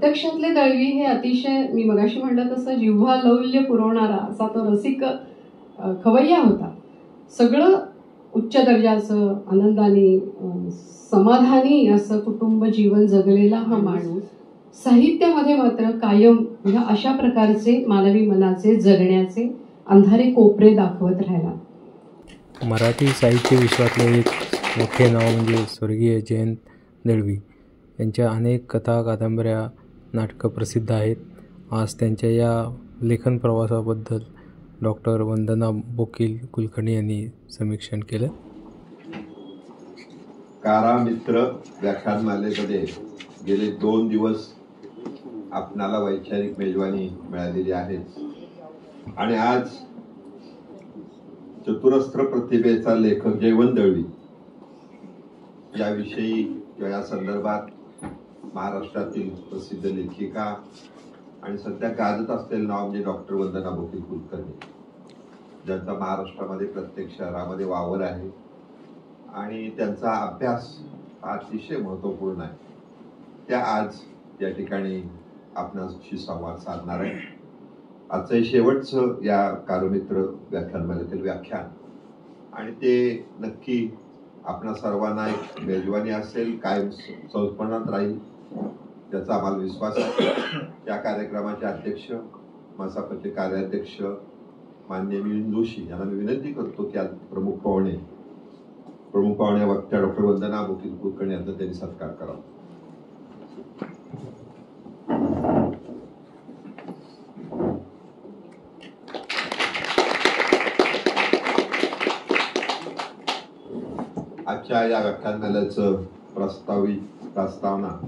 प्रत्यक्षातले दळवी हे अतिशय, मी मगाशी म्हटलं तसं जिव्हा लौल्य पुरवणारा असा तो रसिक खवय्या होता. सगळं उच्च दर्जाचं, आनंदाने, समाधानी असं कुटुंब जीवन जगलेला हा माणूस साहित्यामध्ये मात्र कायम ह्या अशा प्रकारचे मानवी मनाचे जगण्याचे अंधारे कोपरे दाखवत राहिला. मराठी साहित्य विश्वातले एक मोठे नाव म्हणजे स्वर्गीय जयंत दळवी यांच्या अनेक कथा, कादंबऱ्या, नाटकं प्रसिद्ध आहेत. आज त्यांच्या या लेखन प्रवासाबद्दल डॉक्टर वंदना बोकील कुलकर्णी यांनी समीक्षण केलं. कारामित्र व्याख्यानमालेमध्ये गेले 2 दिवस आपणाला वैचारिक मेजवानी मिळालेली आहे आणि आज चतुरस्त्र प्रतिभेचा लेखक जयवंत दळवी याविषयी किंवा या संदर्भात महाराष्ट्रातील प्रसिद्ध लेखिका आणि सध्या गाजत असलेलं नाव म्हणजे डॉक्टर वंदना बोकील कुलकर्णी, ज्यांचा महाराष्ट्रामध्ये प्रत्येक शहरामध्ये वावर आहे आणि त्यांचा अभ्यास अतिशय महत्त्वपूर्ण आहे. त्या आज या ठिकाणी आपणाशी संवाद साधणार आहे. आजचं शेवटचं या कारुमित्र व्याख्यानमालेतील व्याख्यान आणि ते नक्की आपणा सर्वांना एक मेजवानी असेल, कायम संस्मरणात राहील याचा आम्हाला विश्वास आहे. या कार्यक्रमाचे अध्यक्ष, मसापचे कार्याध्यक्ष माननीय मिलिंद जोशी यांना मी विनंती करतो की आज प्रमुख पाहुण्या वक्त्या डॉक्टर वंदना बोकील कुलकर्णी यांचा त्यांनी सत्कार करावा. आजच्या या व्याख्यानमालेचं प्रस्तावना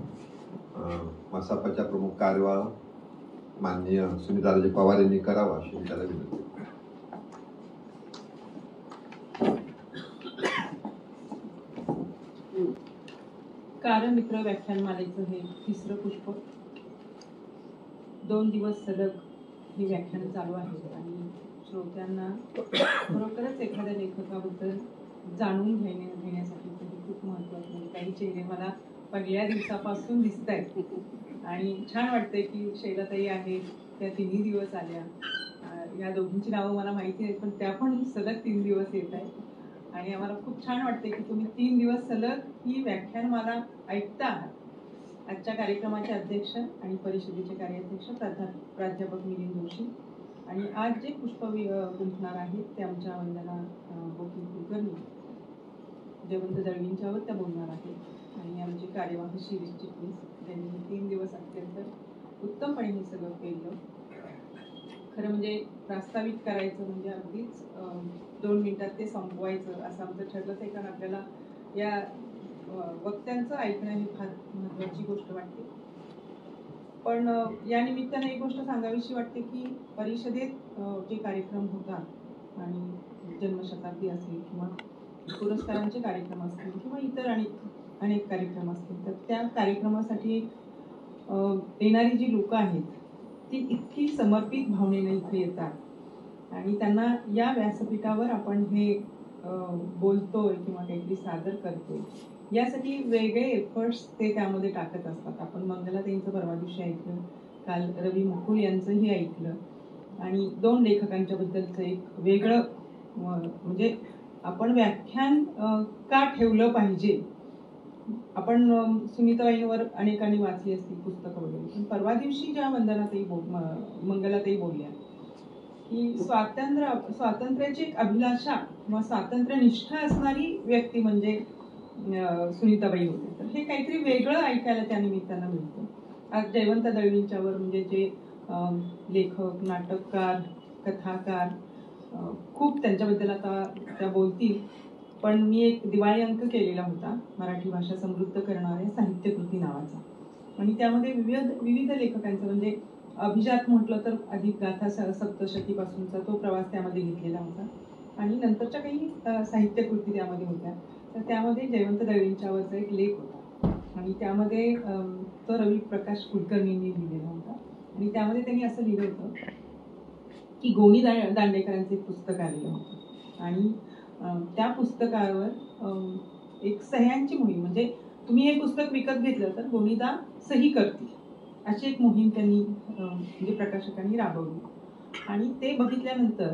मसापच्या प्रमुख कार्यवाह माननीय सुनीताराजे पवार यांनी करावा अशी मी त्याला विनंती. कारुमित्र व्याख्यानमालेचं हे 3रं पुष्प. 2 दिवस सलग ही व्याख्यान चालू आहेत आणि श्रोत्यांना खरोखरच एखाद्या लेखकाबद्दल जाणून घेण्यासाठी खूप महत्त्वाचं. काही चेहरे मला पहिल्या दिवसापासून दिसत आहेत आणि छान वाटतंय की शैलाताई आहेत, त्या 3 दिवस आल्या. या दोघींची नावं मला माहिती आहेत पण त्या पण सलग 3 दिवस येत आहेत आणि आम्हाला खूप छान वाटतंय की तुम्ही 3 दिवस सलग ही व्याख्यान मला ऐकता आहात. आजच्या कार्यक्रमाचे अध्यक्ष आणि परिषदेचे कार्याध्यक्ष प्राध्यापक मिलिंद जोशी आणि आज जे पुष्प गुंफणार आहेत ते आमच्या वंदना बोकील कुलकर्णी, जयवंत दळवींच्यावर त्या बोलणार आहेत आणि आमचे कार्यवाह शिरीष चिटणीस ज्यांनी 3 दिवस अत्यंत उत्तमपणे हे सगळं केलं. खरं म्हणजे प्रास्ताविक करायचं म्हणजे अगदीच 2 मिनिटात ते संपवायचं असं आमचं ठरलंच आहे, कारण आपल्याला या वक्त्यांचं ऐकणं ही फार महत्त्वाची गोष्ट वाटते. पण या निमित्ताने एक गोष्ट सांगावीशी वाटते की परिषदेत जे कार्यक्रम होतात आणि जन्मशताब्दी असेल किंवा पुरस्कारांचे कार्यक्रम असतील किंवा इतर अनेक कार्यक्रम असतील, तर त्या कार्यक्रमासाठी येणारी जी लोक आहेत ती इतकी समर्पित भावनेने इथे येतात आणि त्यांना या व्यासपीठावर आपण हे बोलतोय किंवा काहीतरी सादर करतोय यासाठी वेगळे एफर्ट्स ते त्यामध्ये टाकत असतात. आपण मंगलाताईंचं परवा दिवशी ऐकलं, काल रवी मुकुल यांचंही ऐकलं आणि 2 लेखकांच्या बद्दलचं एक वेगळं म्हणजे आपण व्याख्यान का ठेवलं पाहिजे. आपण सुनीताबाईंवर अनेकांनी वाचली असतील पुस्तकं वगैरे, पण परवा दिवशी ज्या मंगलाताई बोलल्या की स्वातंत्र्याची एक अभिलाषा किंवा स्वातंत्र्यनिष्ठा असणारी व्यक्ती म्हणजे सुनीताबाई होते. तर हे काहीतरी वेगळं ऐकायला त्या निमित्तानं मिळतं. आज जयवंत दळवींच्यावर म्हणजे जे लेखक, नाटककार, कथाकार खूप त्यांच्याबद्दल आता त्या बोलतील, पण मी एक दिवाळी अंक केलेला होता मराठी भाषा समृद्ध करणाऱ्या साहित्यकृती नावाचा आणि त्यामध्ये विविध लेखकांचं म्हणजे अभिजात म्हटलं तर अधिक गाथा सप्तशतीपासूनचा तो प्रवास त्यामध्ये घेतलेला होता आणि नंतरच्या काही साहित्यकृती त्यामध्ये होत्या. तर त्यामध्ये जयवंत दळवींच्यावरचा एक लेख होता आणि त्यामध्ये तो रवी प्रकाश कुलकर्णींनी लिहिलेला होता आणि त्यामध्ये त्यांनी असं लिहिलं होतं की गोणी दांडेकरांचं एक पुस्तक आलेलं होतं आणि त्या पुस्तकावर एक सह्यांची मोहीम, म्हणजे तुम्ही हे पुस्तक विकत घेतलं तर गोणीदा सही करतील अशी एक मोहीम त्यांनी म्हणजे प्रकाशकांनी राबवली. आणि ते बघितल्यानंतर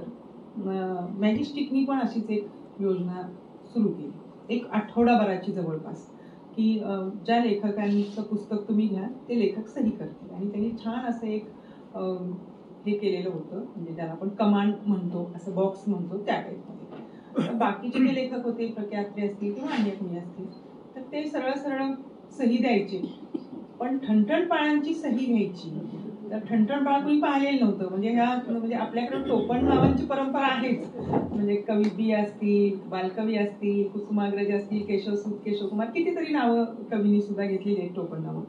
मॅजेस्टिकनी पण अशीच एक योजना सुरू केली, एक आठवडाभराची जवळपास, की ज्या लेखकांचं पुस्तक तुम्ही घ्या ते लेखक सही करतील. आणि त्यांनी छान असं एक हे केलेलं होतं, म्हणजे ज्याला आपण कमांड म्हणतो, असं बॉक्स म्हणतो त्या टाईपमध्ये. बाकीचे जे लेखक होते, प्रख्यातले असतील किंवा अन्य कोणी असतील, तर ते सरळ सरळ सही द्यायचे, पण ठणठणपाळांची सही घ्यायची. तर ठणठणपाळ कोणी पाहिलेलं नव्हतं. म्हणजे आपल्याकडे टोपण नावांची परंपरा आहेच. म्हणजे कवी बी असतील, बालकवी असतील, कुसुमाग्रज असतील, केशवकुमार, कितीतरी नावं कवींनी सुद्धा घेतलेली आहेत टोपण नावं.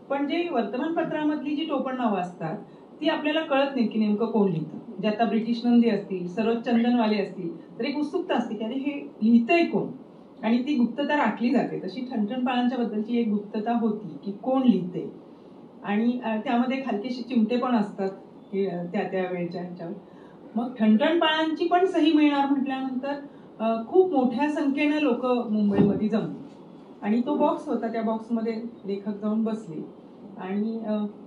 पण जे वर्तमानपत्रामधली जी टोपण नावं असतात ती आपल्याला कळत नाही की नेमकं कोण लिहितं. जे आता ब्रिटिश नंदी असतील, सरोज चंदनवाले असतील, तर एक उत्सुकता असते की अरे हे लिहितंय कोण, आणि ती गुप्तता राखली जाते. तशी ठणठणपाळांच्या बद्दलची एक गुप्तता होती की कोण लिहिते. आणि त्यामध्ये हलकेसे चिमटे पण असतात त्या वेळेच्या ह्याच्यावर. मग ठणठणपाळांची पण सही मिळणार म्हटल्यानंतर खूप मोठ्या संख्येनं लोक मुंबईमध्ये जमली. आणि तो बॉक्स होता, त्या बॉक्समध्ये लेखक जाऊन बसले आणि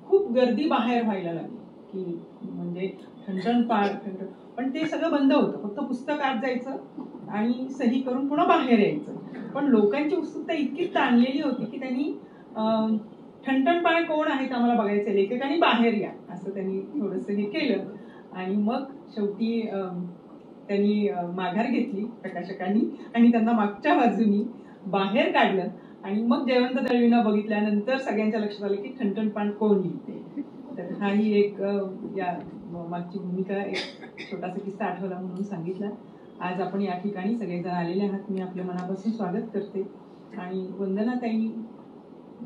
खूप गर्दी बाहेर व्हायला लागली की म्हणजे ठणठणपाळ, पण ते सगळं बंद होतं. फक्त पुस्तक आत जायचं आणि सही करून पुन्हा बाहेर यायचं. पण लोकांची उत्सुकता इतकी ताणलेली होती की त्यांनी ठणठणपाळ कोण आहेत आम्हाला बघायचं, लेखकांनी बाहेर या असं त्यांनी थोडंसं हे केलं. आणि मग शेवटी त्यांनी माघार घेतली प्रकाशकांनी आणि त्यांना मागच्या बाजूनी बाहेर काढलं. आणि मग जयवंत दळवींना बघितल्यानंतर सगळ्यांच्या लक्षात आलं की ठणठणपाळ कोण लिहिते. तर हाही एक या मागची भूमिका, एक छोटासा किस्सा आठवला म्हणून सांगितला. आज आपण या ठिकाणी सगळेजण आलेले आहात, मी आपलं मनापासून स्वागत करते. आणि वंदनाताई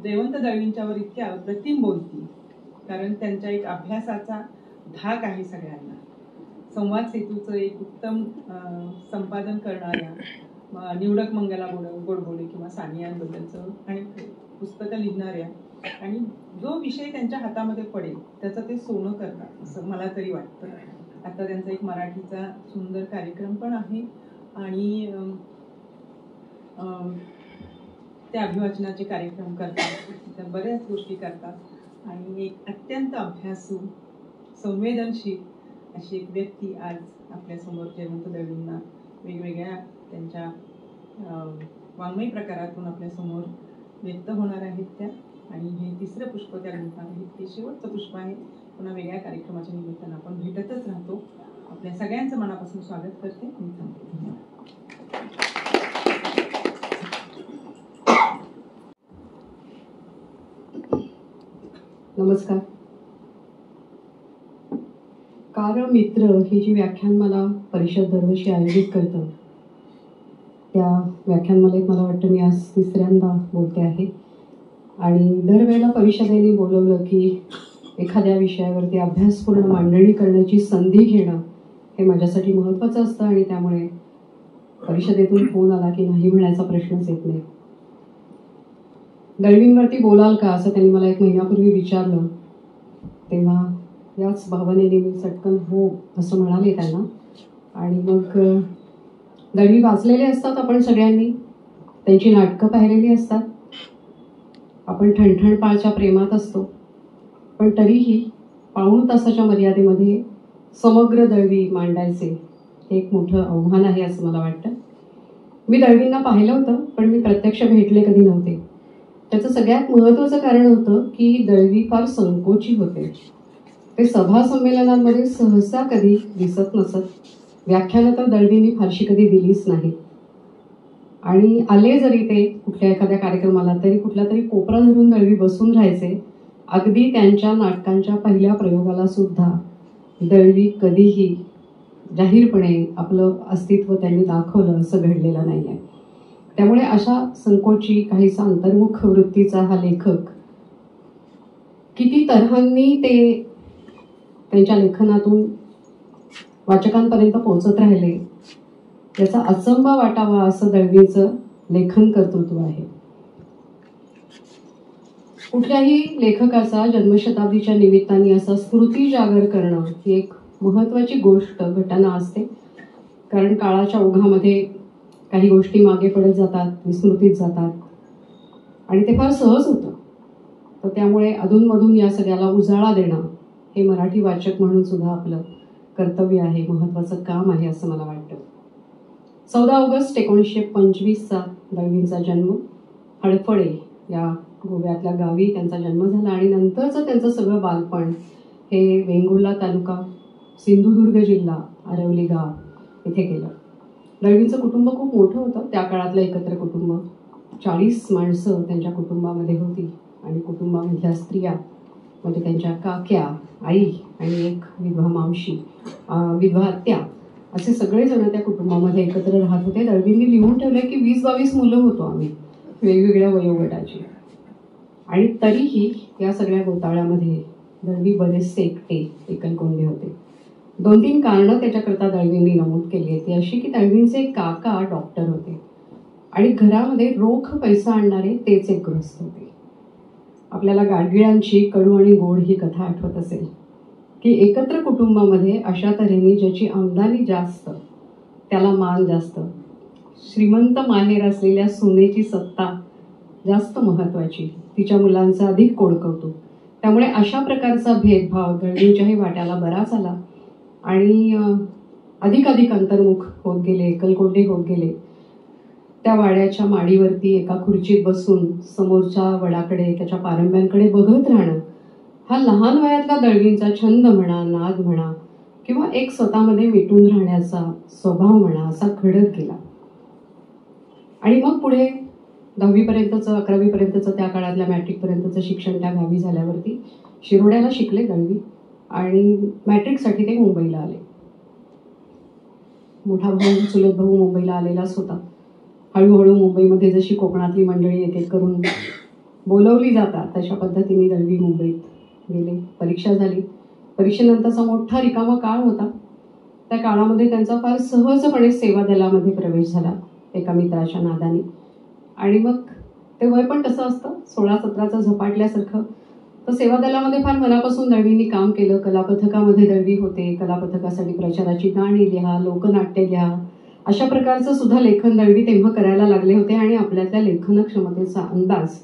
जयवंत दळवींच्यावर इतक्या अप्रतिम बोलतील, कारण त्यांच्या एक अभ्यासाचा धाक आहे सगळ्यांना. संवाद सेतूचं एक उत्तम संपादन करणाऱ्या निवडक मंगला गोडबोले किंवा सानियांबद्दलचं आणि पुस्तकं लिहिणाऱ्या, आणि जो विषय त्यांच्या हातामध्ये पडेल त्याचं ते सोनं करतात असं मला तरी वाटतं. आता त्यांचा एक मराठीचा सुंदर कार्यक्रम पण आहे आणि ते अभिवाचनाचे कार्यक्रम करतात, त्या बऱ्याच गोष्टी करतात. आणि एक अत्यंत अभ्यासू, संवेदनशील अशी एक व्यक्ती आज आपल्यासमोर जयवंत दळवींना वेगवेगळ्या त्यांच्या वाङ्मयी प्रकारातून आपल्यासमोर व्यक्त होणार आहेत त्या. आणि हे तिसरं पुष्प त्या गुंफणार आहेत, ते शेवटचं पुष्प आहे. पुन्हा वेगळ्या कार्यक्रमाच्या निमित्तानं आपण भेटतच राहतो. आपल्या सगळ्यांचं मनापासून स्वागत करते. मी थांबते. धन्यवाद. नमस्कार. कार मित्र ही जी व्याख्यानमाला परिषद दरवर्षी आयोजित करतं, त्या व्याख्यानमालेत मला वाटतं मी आज तिसऱ्यांदा बोलते आहे. आणि दरवेळेला परिषदेने बोलवलं की एखाद्या विषयावरती अभ्यासपूर्ण मांडणी करण्याची संधी घेणं हे माझ्यासाठी महत्त्वाचं असतं. आणि त्यामुळे परिषदेतून फोन आला की नाही म्हणायचा प्रश्नच येत नाही. दळवींवरती बोलाल का असं त्यांनी मला 1 महिन्यापूर्वी विचारलं, तेव्हा याच भावनेने मी चटकन हो असं म्हणाले त्यांना. आणि मग दळवी वाचलेले असतात आपण सगळ्यांनी, त्यांची नाटकं पाहिलेली असतात, आपण ठणठणपाळच्या प्रेमात असतो, पण तरीही पाऊण तासाच्या मर्यादेमध्ये समग्र दळवी मांडायचे हे एक मोठं आव्हान आहे असं मला वाटतं. मी दळवींना पाहिलं होतं, पण मी प्रत्यक्ष भेटले कधी नव्हते. त्याचं सगळ्यात महत्त्वाचं कारण होतं की दळवी फार संकोची होते. ते सभा संमेलनांमध्ये सहसा कधी दिसत नसत. व्याख्यानं तर दळवींनी फारशी कधी दिलीच नाही. आणि आले जरी ते कुठल्या एखाद्या कार्यक्रमाला, तरी कुठला तरी कोपरा धरून दळवी बसून राहायचे. अगदी त्यांच्या नाटकांच्या पहिल्या प्रयोगाला सुद्धा दळवी कधीही जाहीरपणे आपलं अस्तित्व त्यांनी दाखवलं असं घडलेलं नाही आहे. त्यामुळे अशा संकोची, काहीसा अंतर्मुख वृत्तीचा हा लेखक किती तऱ्हांनी ते त्यांच्या लेखनातून वाचकांपर्यंत पोहोचत राहिले याचा अचंबा वाटावा असं दळवीचं लेखन कर्तृत्व आहे. कुठल्याही लेखकाचा जन्मशताब्दीच्या निमित्ताने असा स्मृती जागर करणं ही एक महत्त्वाची गोष्ट, घटना असते. कारण काळाच्या ओघामध्ये काही गोष्टी मागे पडत जातात, विस्मृतीत जातात, आणि ते फार सहज होतं. तर त्यामुळे अधूनमधून या सगळ्याला उजाळा देणं हे मराठी वाचक म्हणून सुद्धा आपलं कर्तव्य आहे, महत्त्वाचं काम आहे असं मला वाटतं. 14 ऑगस्ट 1925 दळवींचा जन्म. हडफळे या गोव्यातल्या गावी त्यांचा जन्म झाला आणि नंतरचं त्यांचं सगळं बालपण हे वेंगुर्ला तालुका, सिंधुदुर्ग जिल्हा, आरवली गाव इथे गेलं. दळवींचं कुटुंब खूप मोठं होतं. त्या काळातलं एकत्र कुटुंब, 40 माणसं त्यांच्या कुटुंबामध्ये होती आणि कुटुंबामधल्या स्त्रिया म्हणजे त्यांच्या काक्या, आई आणि एक विधवा मावशी, विधवा आत्या, असे सगळेजण त्या कुटुंबामध्ये एकत्र राहत होते. दळवींनी लिहून ठेवलं की 20-22 मुलं होतो आम्ही, वेगवेगळ्या वयोगटाची. आणि तरीही या सगळ्या गोताळ्यामध्ये दळवी बरेचसे एकटे एकलकोंडे होते. 2-3 कारणं त्याच्याकरता दळवींनी नमूद केली आहेत. ती अशी की दळवींचे काका डॉक्टर होते आणि घरामध्ये रोख पैसा आणणारे तेच एक गृहस्थ होते. आपल्याला गाडगिळांची कडू आणि गोड ही कथा आठवत असेल की एकत्र कुटुंबामध्ये अशा तऱ्हेने ज्याची आमदानी जास्त त्याला मान जास्त, श्रीमंत माहेर असलेल्या सुनेची सत्ता जास्त महत्त्वाची, तिच्या मुलांचा अधिक कोडकौतुक. त्यामुळे अशा प्रकारचा भेदभाव दळवींच्याही वाट्याला बराच आला आणि अधिकाधिक अंतर्मुख होत गेले, एकलकोंडे होत गेले. त्या वाड्याच्या माडीवरती एका खुर्चीत बसून समोरच्या वडाकडे, त्याच्या पारंब्यांकडे बघत राहणं हा लहान वयातला दळवींचा छंद म्हणा, नाद म्हणा किंवा एक स्वतःमध्ये मिटून राहण्याचा स्वभाव म्हणा असा घडत गेला. आणि मग पुढे 10वीपर्यंतचं, 11वीपर्यंतचं, त्या काळातल्या मॅट्रिकपर्यंतचं शिक्षण त्या गावी झाल्यावरती शिरोड्याला शिकले दळवी आणि मॅट्रिकसाठी ते मुंबईला आले. मोठा भाऊ, चुलत भाऊ मुंबईला आलेलाच होता. हळूहळू मुंबईमध्ये जशी कोकणातली मंडळी एक एक करून बोलवली जातात तशा पद्धतीने दळवी मुंबईत गेले. परीक्षा झाली. परीक्षेनंतरचा मोठा रिकामा काळ होता. त्या काळामध्ये त्यांचा फार सहजपणे सेवा दलामध्ये प्रवेश झाला एका मित्राच्या नादाने. आणि मग ते वय पण तसं असतं 16-17चं झपाटल्यासारखं. तर सेवा दलामध्ये फार मनापासून दळवींनी काम केलं. कलापथकामध्ये दळवी होते. कलापथकासाठी प्रचाराची गाणी लिहा, लोकनाट्य लिहा, अशा प्रकारचं सुद्धा लेखन दळवी तेव्हा करायला लागले होते आणि आपल्यातल्या लेखन क्षमतेचा अंदाज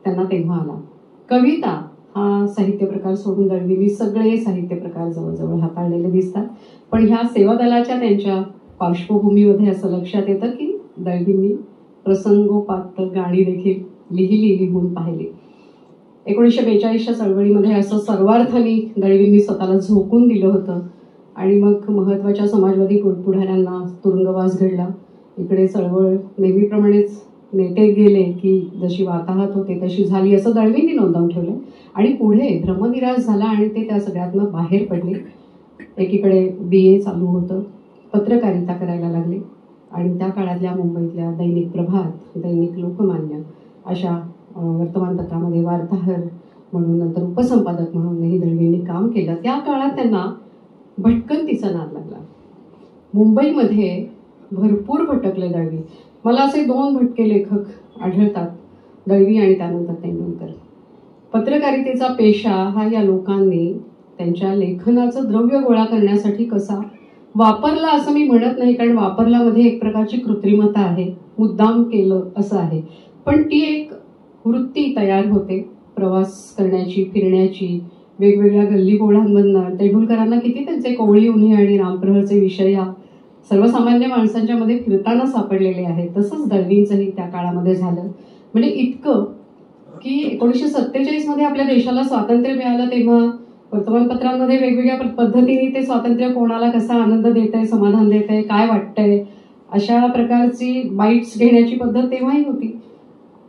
त्यांना तेव्हा आला. कविता हा साहित्य प्रकार सोडून दळवींनी सगळे साहित्य प्रकार जवळजवळ हाताळलेले दिसतात. पण ह्या सेवा दलाच्या त्यांच्या पार्श्वभूमीमध्ये असं लक्षात येतं की दळवींनी प्रसंगोपात गाणी देखील लिहून पाहिली. 1942च्या चळवळीमध्ये असं सर्वार्थाने दळवींनी स्वतःला झोकून दिलं होतं आणि मग महत्त्वाच्या समाजवादी पुढाऱ्यांना तुरुंगवास घडला. इकडे चळवळ नेहमीप्रमाणेच नेते गेले की जशी वाताहत होते तशी झाली असं दळवींनी नोंदवून ठेवलं. आणि पुढे भ्रमनिरास झाला आणि ते त्या सगळ्यातनं बाहेर पडले. एकीकडे BA चालू होतं, पत्रकारिता करायला लागले आणि त्या काळातल्या मुंबईतल्या दैनिक प्रभात, दैनिक लोकमान्य अशा वर्तमानपत्रामध्ये वार्ताहर म्हणून, नंतर उपसंपादक म्हणूनही दळवींनी काम केलं. त्या काळात त्यांना भटकंतीचा नाद लागला. मुंबईमध्ये भरपूर भटकले दळवी. मला असे 2 भटके लेखक आढळतात, दळवी आणि त्यानंतर तेंडुलकर. पत्रकारितेचा पेशा हा या लोकांनी त्यांच्या लेखनाचं द्रव्य गोळा करण्यासाठी कसा वापरला असं मी म्हणत नाही, कारण वापरल्यामध्ये एक प्रकारची कृत्रिमता आहे, मुद्दाम केलं असं आहे. पण ती एक वृत्ती तयार होते प्रवास करण्याची, फिरण्याची, वेगवेगळ्या गल्लीबोळांमधनं. तेंडुलकरांना किती त्यांचे कोवळी उन्हे आणि रामप्रहरचे विषय या सर्वसामान्य माणसांच्या मध्ये फिरताना सापडलेले आहेत. तसंच दळवींचंही त्या काळामध्ये झालं. म्हणजे इतकं की 1947 मध्ये आपल्या देशाला स्वातंत्र्य मिळालं तेव्हा वर्तमानपत्रांमध्ये वेगवेगळ्या पद्धतीने ते स्वातंत्र्य कोणाला कसा आनंद देत आहे, समाधान देत आहे, काय वाटतंय, अशा प्रकारची बाईट्स घेण्याची पद्धत तेव्हाही होती.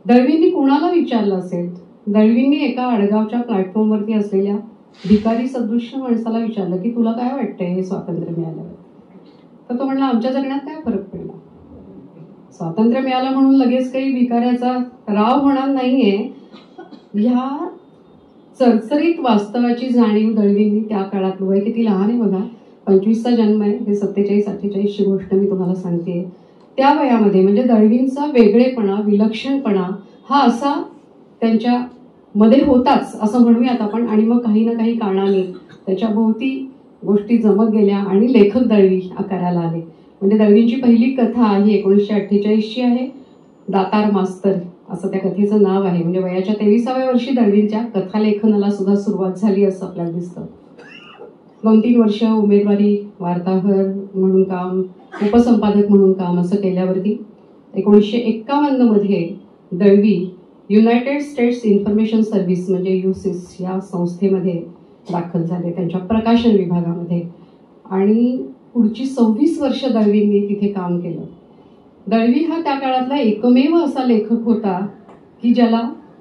दळवींनी कुणाला विचारलं असेल? दळवींनी एका आडगावच्या प्लॅटफॉर्मवरती असलेल्या भिकारी सदृश्य माणसाला विचारलं की तुला काय वाटतंय हे स्वातंत्र्य मिळाल्यावर? तर तो म्हणला आमच्या जगण्यात काय फरक पडला, स्वातंत्र्य मिळालं म्हणून लगेच काही भिकाऱ्याचा राव होणार नाहीये. ह्या चरचरीत वास्तवाची जाणीव दळवींनी त्या काळात, वय किती लहान आहे बघा, 25चा जन्म आहे, हे 47-48ची गोष्ट मी तुम्हाला सांगते. त्या वयामध्ये म्हणजे दळवींचा वेगळेपणा, विलक्षणपणा हा असा त्यांच्या मध्ये होताच असं म्हणूयात आपण. आणि मग काही ना काही कारणाने त्याच्या भोवती गोष्टी जमत गेल्या आणि लेखक दळवी आकाराला आले. म्हणजे दळवींची पहिली कथा ही 1948ची आहे, दातार मास्तर असं त्या कथेचं नाव आहे. म्हणजे वयाच्या 23व्या वर्षी दळवींच्या कथालेखनाला सुद्धा सुरुवात झाली असं आपल्याला दिसतं. 2-3 वर्ष उमेदवारी, वार्ताहर म्हणून काम, उपसंपादक म्हणून काम असं केल्यावरती 1951 मध्ये Dalvi United states information service म्हणजे युसिस या संस्थेमध्ये दाखल झाले, त्यांच्या प्रकाशन विभागामध्ये. आणि पुढची 26 वर्ष दळवींनी तिथे काम केलं. दळवी हा त्या काळातला एकमेव असा लेखक होता की ज्याला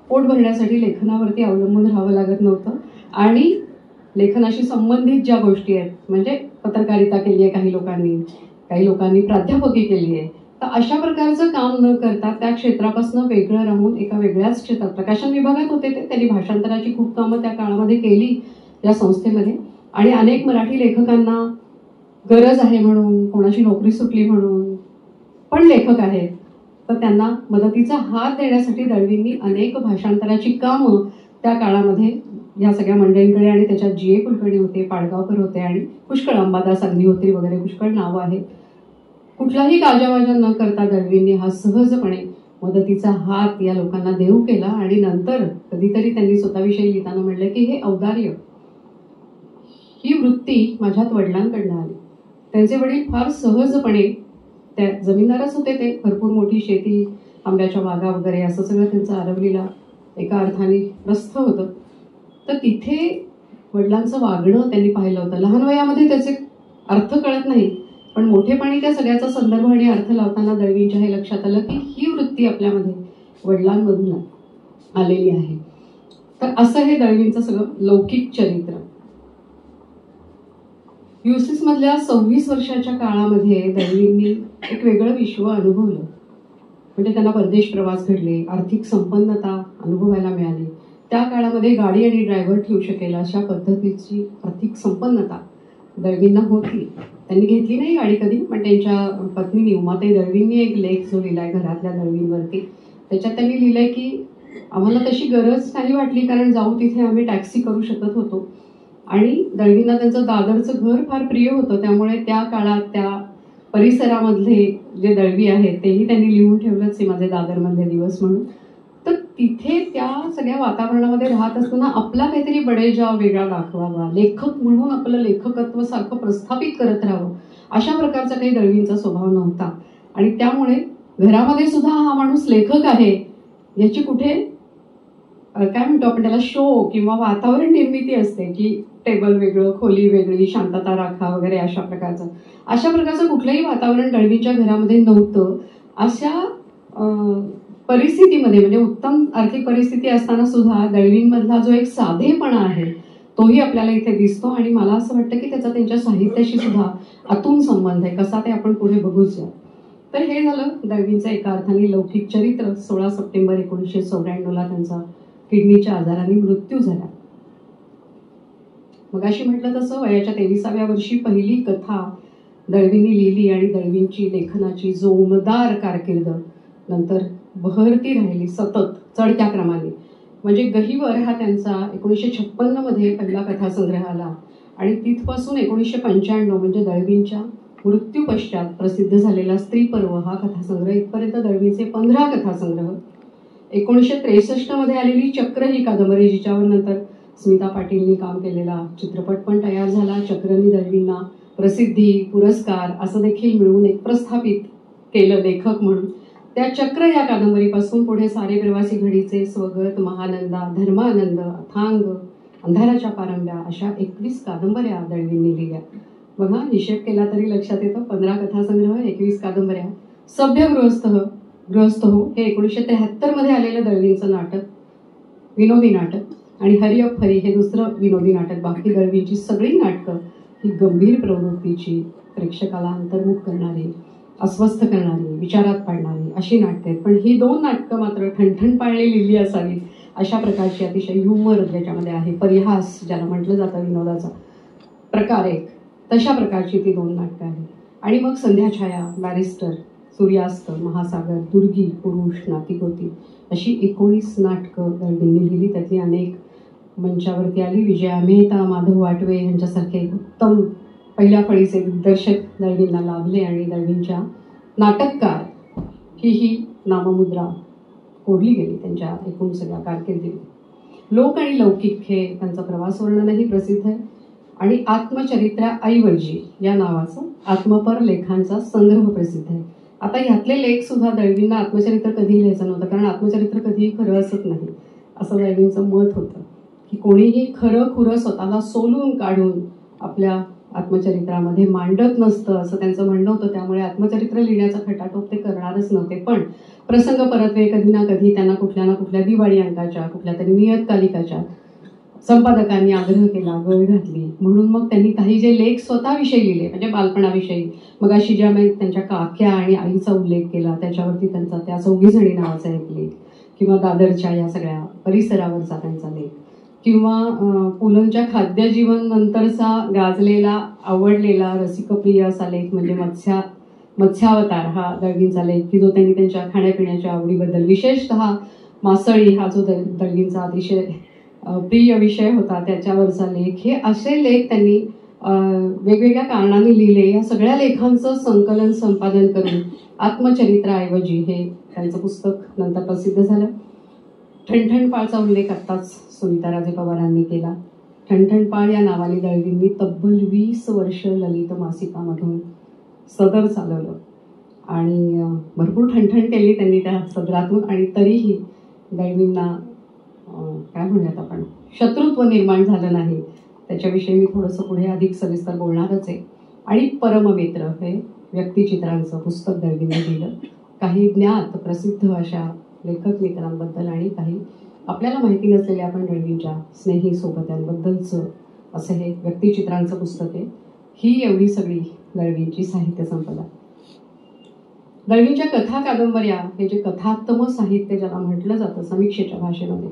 पोट भरण्यासाठी लेखनावरती अवलंबून राहावं लागत नव्हतं. आणि लेखनाशी संबंधित ज्या गोष्टी आहेत, म्हणजे पत्रकारिता केली आहे काही लोकांनी प्राध्यापकी केली आहे, तर अशा प्रकारचं काम न करता त्या क्षेत्रापासून वेगळं राहून एका वेगळ्याच क्षेत्रात, प्रकाशन विभागात होते ते, त्यांनी भाषांतराची खूप कामं त्या काळामध्ये केली या संस्थेमध्ये. आणि अनेक मराठी लेखकांना गरज आहे म्हणून, कोणाची नोकरी सुटली म्हणून पण लेखक आहेत, तर त्यांना मदतीचा हात देण्यासाठी दळवींनी अनेक भाषांतराची कामं त्या काळामध्ये या सगळ्या मंडळींकडे, आणि त्याच्यात G.A. कुलकर्णी होते, पाडगावकर होते आणि पुष्कळ अंबादास अग्निहोत्री वगैरे पुष्कळ नावं आहेत. कुठलाही गाजावाजा न करता दळवींनी हा सहजपणे मदतीचा हात या लोकांना देऊ केला. आणि नंतर कधीतरी त्यांनी स्वतःविषयी लिहिताना म्हणलं की हे औदार्य, ही वृत्ती माझ्यात वडिलांकडनं आली. त्यांचे वडील फार सहजपणे, त्या जमीनदारच होते, ते भरपूर मोठी शेती, आंब्याच्या बागा वगैरे असं सगळं त्यांचं आरवलीला एका अर्थाने प्रस्थ होतं. तर तिथे वडिलांचं वागणं त्यांनी पाहिलं होतं. लहान वयामध्ये त्याचे अर्थ कळत नाही, पण मोठेपणी त्या सगळ्याचा संदर्भ आणि अर्थ लावताना दळवींच्या हे लक्षात आलं की ही वृत्ती आपल्यामध्ये वडिलांमधून आलेली आहे. तर असं हे दळवींचं सगळं लौकिक चरित्र. युसिस मधल्या 26 वर्षाच्या काळामध्ये दळवींनी एक वेगळं विश्व अनुभवलं. म्हणजे त्यांना परदेश प्रवास घडले, आर्थिक संपन्नता अनुभवायला मिळाली. त्या काळामध्ये गाडी आणि ड्रायव्हर ठेवू शकेल अशा पद्धतीची आर्थिक संपन्नता दळवींना होती. त्यांनी घेतली नाही गाडी कधी, पण त्यांच्या पत्नीने उमाताई दळवींनी एक लेख जो लिहिलाय घरातल्या दळवींवरती, त्याच्यात त्यांनी लिहिलंय की आम्हाला तशी गरज नाही वाटली, कारण जाऊ तिथे आम्ही टॅक्सी करू शकत होतो. आणि दळवींना त्यांचं दादरचं घर फार प्रिय होतं, त्यामुळे त्या काळात त्या परिसरामधले जे दळवी आहेत तेही त्यांनी लिहून ठेवलंच आहे, माझे दादरमधले दिवस म्हणून. तर तिथे त्या सगळ्या वातावरणामध्ये राहत असताना आपला काहीतरी बडेजाव वेगळा दाखवावा, लेखक म्हणून आपलं लेखकत्व सारखं प्रस्थापित करत राहावं, अशा प्रकारचा काही दळवींचा स्वभाव नव्हता. आणि त्यामुळे घरामध्ये सुद्धा हा माणूस लेखक आहे याची कुठे काय म्हणतो आपण त्याला शो किंवा वातावरण निर्मिती असते की टेबल वेगळं, खोली वेगळी, शांतता राखा वगैरे अशा प्रकारचं कुठलंही वातावरण दळवींच्या घरामध्ये नव्हतं. अशा परिस्थितीमध्ये, म्हणजे उत्तम आर्थिक परिस्थिती असताना सुद्धा दळवींमधला जो एक साधेपणा आहे तोही आपल्याला इथे दिसतो. आणि मला असं वाटतं की त्याचा त्यांच्या साहित्याशी सुद्धा अतून संबंध आहे, कसा ते आपण पुढे बघूच. तर हे झालं दळवींचं एका अर्थाने लौकिक चरित्र. 16 सप्टेंबर 1994 त्यांचा किडनीच्या आजाराने मृत्यू झाला. मगाशी म्हटलं तसं वयाच्या 23व्या वर्षी पहिली कथा दळवींनी लिहिली आणि दळवींची लेखनाची जोमदार कारकीर्द नंतर बहरती राहिली सतत चढत्या क्रमाने. म्हणजे गहिवर हा त्यांचा 1956 मध्ये पहिला कथासंग्रह आला आणि तिथपासून 1995 म्हणजे दळवींच्या मृत्यू पश्चात प्रसिद्ध झालेला स्त्रीपर्व हा कथासंग्रह इथपर्यंत दळवींचे 15 कथासंग्रह. 1963 मध्ये आलेली चक्र ही कादंबरी, जिच्यावर नंतर स्मिता पाटीलनी काम केलेला चित्रपट पण तयार झाला. चक्रनी दळवींना प्रसिद्धी, पुरस्कार असं देखील मिळवून एक प्रस्थापित केलं लेखक म्हणून. त्या चक्र या कादंबरीपासून पुढे सारे प्रवासी घडीचे, स्वगत, महानंदा, धर्मानंद, अथांग, अंधाराच्या पारंब्या अशा 21 कादंबऱ्या दळवींनी लिहिल्या. बघा, निषेध केला तरी लक्षात येतं. 15 कथासंग्रह, 21 कादंबऱ्या. सभ्य गृहस्थ हो हे 1973 मध्ये आलेलं दळवींचं नाटक, विनोदी नाटक. आणि हरी अप हरी हे दुसरं विनोदी नाटक. बाकी दळवींची सगळी नाटकं ही गंभीर प्रवृत्तीची, प्रेक्षकाला अंतर्मुख करणारी, अस्वस्थ करणारी, विचारात पाडणारी अशी नाटकं आहेत. पण ही 2 नाटकं मात्र ठणठण पाळली लिहिली असावी अशा प्रकारची अतिशय ह्युमर त्याच्यामध्ये आहे. परिहास ज्याला म्हटलं जातं, विनोदाचा प्रकार एक, तशा प्रकारची ती 2 नाटकं आहेत. आणि मग संध्याछाया, बॅरिस्टर, सूर्यास्त, महासागर, दुर्गी, पुरुष, नातीगोती अशी 19 नाटकं दळवींनी लिहिली. त्यातली अनेक मंचावरती आली. विजया मेहता, माधव वाटवे यांच्यासारखे उत्तम पहिल्या फळीचे दिग्दर्शक दळवींना लाभले आणि दळवींच्या नाटककार ही नाममुद्रा कोरली गेली त्यांच्या एकूण सगळ्या कारकिर्दीत. लोक आणि लौकिक हे त्यांचं प्रवास वर्णनही प्रसिद्ध आहे आणि आत्मचरित्राऐवजी या नावाचं आत्मपर लेखांचा संग्रह प्रसिद्ध आहे. आता ह्यातले लेख सुद्धा दळवींना आत्मचरित्र कधी लिहायचं नव्हतं, कारण आत्मचरित्र कधीही खरं असत नाही असं दळवींचं मत होतं की कोणीही खरं खुरं स्वतःला सोलून काढून आपल्या आत्मचरित्रामध्ये मांडत नसतं असं त्यांचं म्हणणं होतं. त्यामुळे आत्मचरित्र लिहिण्याचा खटाटोप ते करणारच नव्हते. पण प्रसंग परत्वे कधी ना कधी त्यांना कुठल्या ना कुठल्या दिवाळी अंकाच्या कुठल्या तरी नियतकालिकाच्या संपादकांनी आग्रह केला, गळ घातली. म्हणून मग त्यांनी काही जे लेख स्वतःविषयी लिहिले म्हणजे बालपणाविषयी, मग अशी ज्या त्यांच्या काक्या आणि आईचा उल्लेख केला त्याच्यावरती त्यांचा त्या चौघीजणी नावाचा एक लेख, किंवा दादरच्या या सगळ्या परिसरावरचा त्यांचा लेख, किंवा पुलंच्या खाद्यजीवन नंतरचा गाजलेला आवडलेला रसिकप्रिय असा लेख म्हणजे मत्स्यावतार हा दळवींचा लेख, की जो त्यांनी त्यांच्या खाण्यापिण्याच्या आवडीबद्दल, विशेषतः मासळी हा जो दळवींचा अतिशय प्रिय विषय होता त्याच्यावरचा लेख, हे असे लेख त्यांनी वेगवेगळ्या कारणाने लिहिले. या सगळ्या लेखांचं संकलन संपादन करून आत्मचरित्राऐवजी हे त्यांचं पुस्तक नंतर प्रसिद्ध झालं. ठणठणपाळचा उल्लेख आत्ताच सुनीताराजे पवारांनी केला. ठणठणपाळ या नावाने दळवींनी तब्बल 20 वर्ष ललित मासिकामधून सदर चालवलं आणि भरपूर ठणठण केली त्यांनी त्या सदरातून. आणि तरीही दळवींना काय म्हणूयात आपण शत्रुत्व निर्माण झालं नाही. त्याच्याविषयी मी थोडंसं पुढे अधिक सविस्तर बोलणारच आहे. आणि परममित्र हे व्यक्तिचित्रांचं पुस्तक दळवींनी दिलं. काही ज्ञात प्रसिद्ध अशा लेखक मित्रांबद्दल आणि काही आपल्याला माहिती नसलेल्या आपण दळवींच्या स्नेही सोबत्यांबद्दलचं असं हे व्यक्तिचित्रांचं पुस्तक आहे. ही एवढी सगळी दळवींची साहित्य संपदा. दळवींच्या कथा कादंबऱ्या हे जे कथात्म साहित्य ज्याला म्हटलं जातं समीक्षेच्या भाषेमध्ये,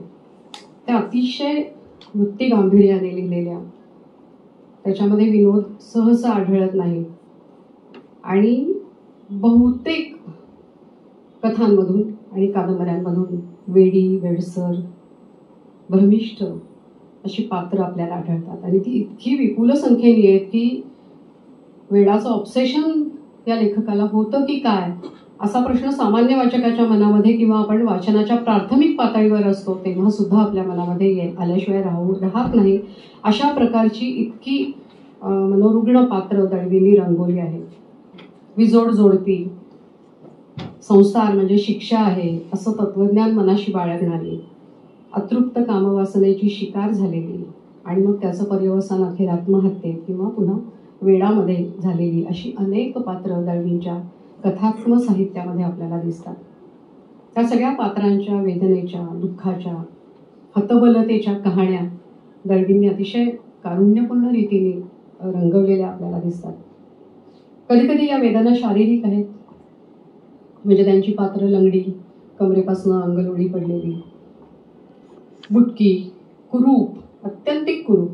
त्या अतिशय वृत्ती गांभीर्याने लिहिलेल्या, त्याच्यामध्ये विनोद सहसा आढळत नाही आणि बहुतेक कथांमधून आणि कादंबऱ्यांमधून वेडी, वेडसर, भ्रमिष्ठ अशी पात्र आपल्याला आढळतात. आणि ती इतकी विपुल संख्येने आहेत की वेडाचं ऑब्सेशन या लेखकाला होतं की काय असा प्रश्न सामान्य वाचकाच्या मनामध्ये किंवा आपण वाचनाच्या प्राथमिक पातळीवर असतो तेव्हा सुद्धा आपल्या मनामध्ये आल्याशिवाय राहत नाही. अशा प्रकारची इतकी मनोरुग्ण पात्र दळवींनी रंगवली आहे. विजोड जोडपी, संसार म्हणजे शिक्षा आहे असं तत्वज्ञान मनाशी बाळगणारी, अतृप्त कामवासनेची शिकार झालेली आणि मग त्याचं पर्यवसान अखेर आत्महत्येत किंवा पुन्हा वेडामध्ये झालेली अशी अनेक पात्र दळवींच्या कथात्म साहित्यामध्ये आपल्याला दिसतात. त्या सगळ्या पात्रांच्या वेदनेच्या, दुःखाच्या, हतबलतेच्या कहाण्या दळवींनी अतिशय कारुण्यपूर्ण रीतीने रंगवलेल्या आपल्याला दिसतात. कधी कधी या वेदना शारीरिक आहेत, म्हणजे त्यांची पात्र लंगडी, कमरेपासून अंगलोळी पडलेली, बुटकी, कुरूप, अत्यंतिक कुरूप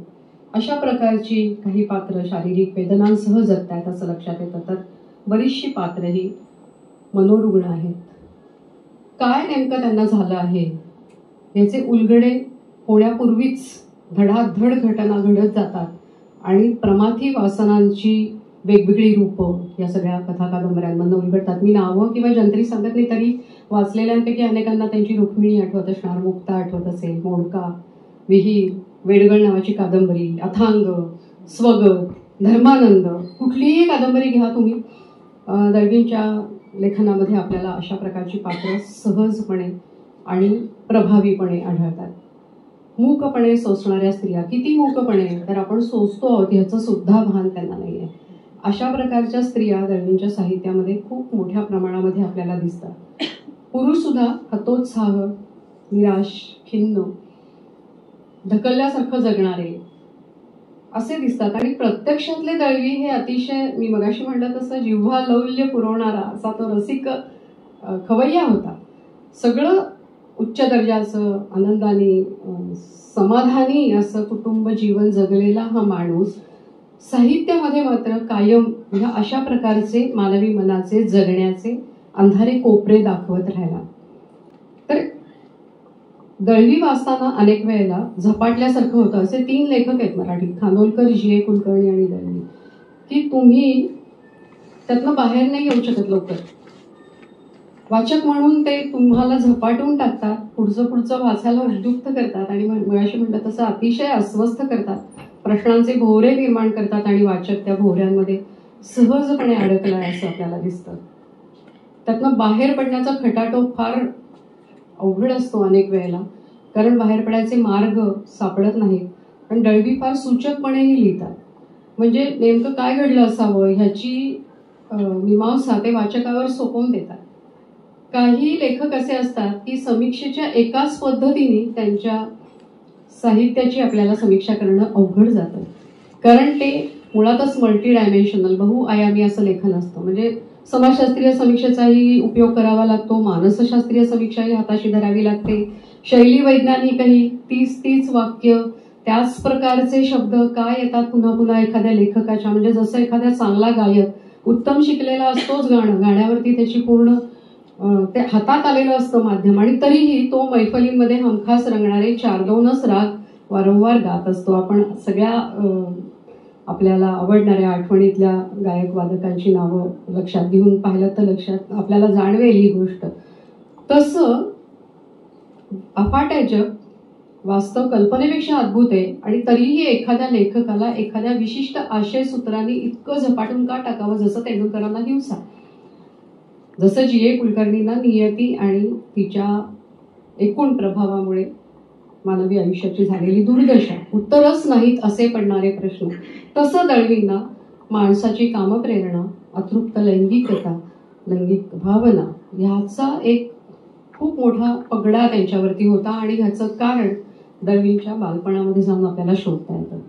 अशा प्रकारची काही पात्र शारीरिक वेदनांसह जगतायत असं लक्षात येतं. तर बरीचशी पात्र ही मनोरुग्ण आहेत. काय नेमकं त्यांना झालं आहे याचे उलगडे होण्यापूर्वीच धडाधड घटना घडत जातात आणि प्रमाथी वासनांची वेगवेगळी रूपं या सगळ्या कथा कादंबऱ्यांमधून उलगडतात. मी नावं किंवा जंत्री सांगत नाही, तरी वाचलेल्यांपैकी अनेकांना त्यांची रुक्मिणी आठवत असणार, मुक्ता आठवत असेल, मोडका, विहीर, वेडगळ नावाची कादंबरी, अथांग, स्वगत, धर्मानंद, कुठलीही कादंबरी घ्या तुम्ही, दळवींच्या लेखनामध्ये आपल्याला अशा प्रकारची पात्र सहजपणे आणि प्रभावीपणे आढळतात. मूकपणे सोसणाऱ्या स्त्रिया, किती मूकपणे तर आपण सोसतो आहोत ह्याचं सुद्धा भान त्यांना नाही आहे. अशा प्रकारच्या स्त्रिया दळवींच्या साहित्यामध्ये खूप मोठ्या प्रमाणामध्ये आपल्याला दिसतात. पुरुष सुद्धा हतोत्साह, निराश, खिन्न, ढकलल्यासारखं जगणारे असे दिसतात. आणि प्रत्यक्षातले दळवी हे अतिशय, मी मगाशी म्हटलं तसं, जिव्हा लौल्य पुरवणारा असा तो रसिक खवय्या होता. सगळं उच्च दर्जाचं, आनंदाने, समाधानी असं कुटुंब जीवन जगलेला हा माणूस साहित्यामध्ये मात्र कायम ह्या अशा प्रकारचे मानवी मनाचे जगण्याचे अंधारे कोपरे दाखवत राहिला. तर दळवी वाचताना अनेक वेळेला झपाटल्यासारखं होतं. असे 3 लेखक आहेत मराठीत, खानोलकर, जी. ए. कुलकर्णी आणि दळवी, की तुम्ही त्यातनं बाहेर नाही येऊ शकत लवकर. वाचक म्हणून ते तुम्हाला झपाटून टाकतात, पुढचं वाचायला उद्युक्त करतात आणि मगाशी म्हटलं तसं अतिशय अस्वस्थ करतात, प्रश्नांचे भोवरे निर्माण करतात आणि वाचक त्या भोवऱ्यांमध्ये सहजपणे अडकलाय असं आपल्याला दिसतं. त्यातनं बाहेर पडण्याचा खटाटोप फार अवघड असतो अनेक वेळेला, कारण बाहेर पडायचे मार्ग सापडत नाहीत. पण दळवी फार सूचकपणेही लिहितात, म्हणजे नेमकं काय घडलं असावं ह्याची मीमांसा ते वाचकावर सोपवून देतात. काही लेखक असे असतात की समीक्षेच्या एकाच पद्धतीने त्यांच्या साहित्याची आपल्याला समीक्षा करणं अवघड जातं, कारण ते मुळातच मल्टी डायमेन्शनल, बहुआयामी असं लेखन असतं. म्हणजे समाजशास्त्रीय समीक्षेचाही उपयोग करावा लागतो, मानसशास्त्रीय समीक्षाही हाताशी धरावी लागते, शैली वैज्ञानिकही तीच वाक्य त्याच प्रकारचे शब्द काय येतात पुन्हा पुन्हा एखाद्या लेखकाच्या. म्हणजे जसं एखाद्या चांगला गायक उत्तम शिकलेला असतोच, गाण्यावरती त्याची पूर्ण ते हातात आलेलं असतं माध्यम, आणि तरीही तो मैफलींमध्ये हमखास रंगणारे 4-2च राग वारंवार गात असतो. आपण सगळ्या आपल्याला आवडणाऱ्या आठवणीतल्या गायक वादकांची नावं लक्षात घेऊन पाहिलं तर लक्षात आपल्याला जाणवेल ही गोष्ट. तसं अफाट जग वास्तव कल्पनेपेक्षा अद्भुत आहे, आणि तरीही एखाद्या लेखकाला एखाद्या विशिष्ट आशयसूत्रांनी इतकं झपाटून का टाकावं, जसं तेंडुलकरांना हिंसा, जसं जी.ए. कुलकर्णींना नियती आणि तिच्या एकूण प्रभावामुळे मानवी आयुष्याची झालेली दुर्दशा, उत्तरच नाहीत असे पडणारे प्रश्न, तसं दळवींना माणसाची कामप्रेरणा, अतृप्त लैंगिकता, लैंगिक भावना ह्याचा एक खूप मोठा पगडा त्यांच्यावरती होता. आणि ह्याचं कारण दळवींच्या बालपणामध्ये जाऊन आपल्याला शोधता येतं.